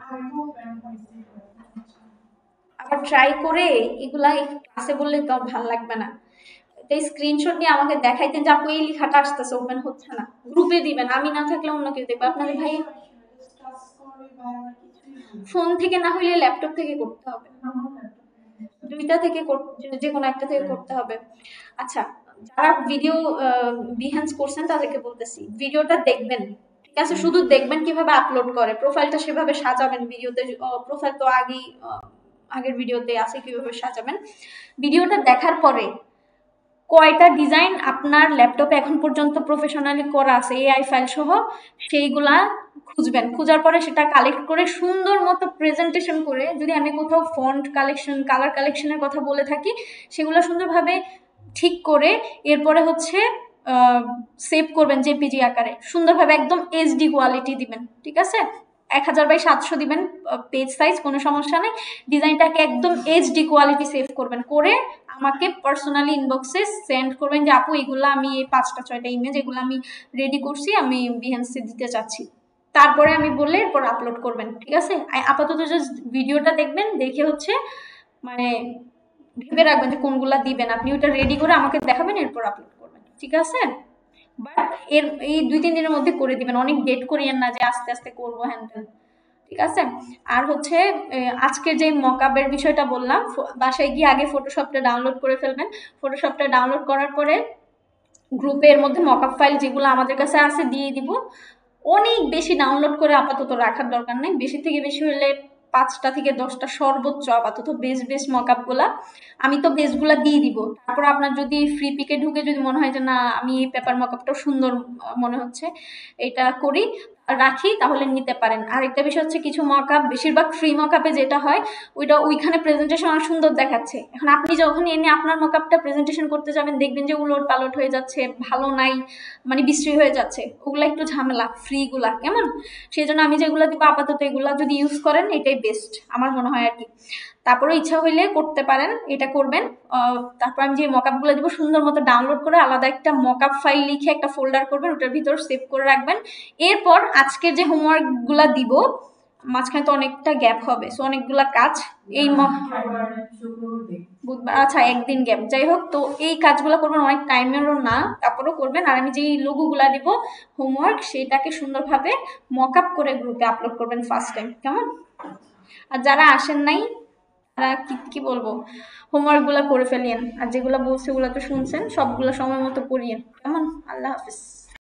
আবার ট্রাই করে এগুলা ক্লাসে বললে তো ভালো লাগবে না, তাই স্ক্রিনশট নিয়ে আমাকে দেখাইতেন যে আপু এই লেখাটা আসতেছে, ওপেন হচ্ছে না। গ্রুপে দিবেন, আমি না থাকলে অন্য কেউ দেখবে, আপনাদের ভাই ফোন থেকে না হলে ল্যাপটপ থেকে করতে হবে, দুইটা থেকে যে কোনো একটা থেকে করতে হবে। আচ্ছা, যারা ভিডিও বিহান্স করছেন তাদেরকে বলতেছি, ভিডিওটা দেখবেন, ঠিক আছে? শুধু দেখবেন কিভাবে আপলোড করে, প্রোফাইলটা সেভাবে সাজাবেন। ভিডিওতে প্রোফাইল তো আগের ভিডিওতে আছে কিভাবে সাজাবেন। ভিডিওটা দেখার পরে কয়টা ডিজাইন আপনার ল্যাপটপে এখন পর্যন্ত প্রফেশনালি করা আছে এআই ফাইল সহ, সেইগুলা খুঁজবেন। খোঁজার পরে সেটা কালেক্ট করে সুন্দর মতো প্রেজেন্টেশন করে, যদি আমি কোথাও ফন্ট কালেকশন, কালার কালেকশনের কথা বলে থাকি, সেগুলো সুন্দরভাবে ঠিক করে এরপরে হচ্ছে সেভ করবেন জেপিজি আকারে, সুন্দরভাবে একদম এইচডি কোয়ালিটি দিবেন, ঠিক আছে? 1000x700 দিবেন পেজ সাইজ, কোনো সমস্যা নেই। ডিজাইনটাকে একদম এইচডি কোয়ালিটি সেভ করবেন, করে আমাকে পার্সোনালি ইনবক্সে সেন্ড করবেন যে আপু এগুলো আমি এই 5টা 6টা ইমেজ এগুলো আমি রেডি করছি, আমি বিহান্সে দিতে চাচ্ছি। তারপরে আমি বললে এরপর আপলোড করবেন, ঠিক আছে? আপাতত জাস্ট ভিডিওটা দেখবেন, দেখে হচ্ছে মানে ভেবে রাখবেন যে কোনগুলা দিবেন, আপনি ওটা রেডি করে আমাকে দেখাবেন, এরপর আপলোড করবেন, ঠিক আছে? বাট এই 2-3 দিনের মধ্যে করে দিবেন, অনেক ডেট করিয়েন না যে আস্তে আস্তে করবো হ্যান ত্যান, ঠিক আছে? আর হচ্ছে আজকে যে মকআপের বিষয়টা বললাম, বাসায় গিয়ে আগে ফটোশপটা ডাউনলোড করে ফেলবেন। ফটোশপটা ডাউনলোড করার পরে গ্রুপের মধ্যে মকআপ ফাইল যেগুলো আমাদের কাছে আছে দিয়ে দিব। অনেক বেশি ডাউনলোড করে আপাতত রাখার দরকার নেই, বেশি থেকে বেশি হলে 5টা থেকে 10টা সর্বোচ্চ আপাতত বেস মকআপগুলা। আমি তো বেসগুলা দিয়ে দিব, তারপর আপনার যদি ফ্রি পিকে ঢুকে যদি মনে হয় যে না আমি এই পেপার মকআপটাও সুন্দর মনে হচ্ছে, এটা করি রাখি, তাহলে নিতে পারেন। আরেকটা বিষয় হচ্ছে কিছু মকআপ, বেশিরভাগ ফ্রি মকআপে যেটা হয় ওইখানে প্রেজেন্টেশন অনেক সুন্দর দেখাচ্ছে, এখন আপনি যখন এনে আপনার মকআপটা প্রেজেন্টেশন করতে যাবেন দেখবেন যে উলট পালট হয়ে যাচ্ছে, ভালো নাই, মানে বিশ্রী হয়ে যাচ্ছে, ওগুলা একটু ঝামেলা ফ্রিগুলা, কেমন? সেই জন্য আমি যেগুলো দিব আপাতত এগুলা যদি ইউজ করেন এটাই বেস্ট আমার মনে হয় আর কি। তারপরে ইচ্ছা হইলে করতে পারেন, এটা করবেন। তারপর আমি যে মকআপগুলো দিব সুন্দর মতো ডাউনলোড করে আলাদা একটা মকআপ ফাইল লিখে একটা ফোল্ডার করবেন, ওটার ভিতর সেভ করে রাখবেন। এরপর আজকে যে হোমওয়ার্কগুলা দিব, মাঝখানে তো অনেকটা গ্যাপ হবে, সো অনেকগুলা কাজ এই বুধবার, আচ্ছা একদিন গ্যাপ, যাই হোক, তো এই কাজগুলো করবেন, অনেক টাইমেরও না, তারপরেও করবেন। আর আমি যেই লোগোগুলা দিব হোমওয়ার্ক, সেটাকে সুন্দরভাবে মকআপ করে গ্রুপে আপলোড করবেন ফার্স্ট টাইম, কেমন? আর যারা আসেন নাই তারা কি বলবো, হোমওয়ার্কগুলো করে ফেলিয়েন, আর যেগুলো বলছে ওগুলো তো শুনছেন, সবগুলো সময় মতো করিয়েন, কেমন? আল্লাহ হাফিজ।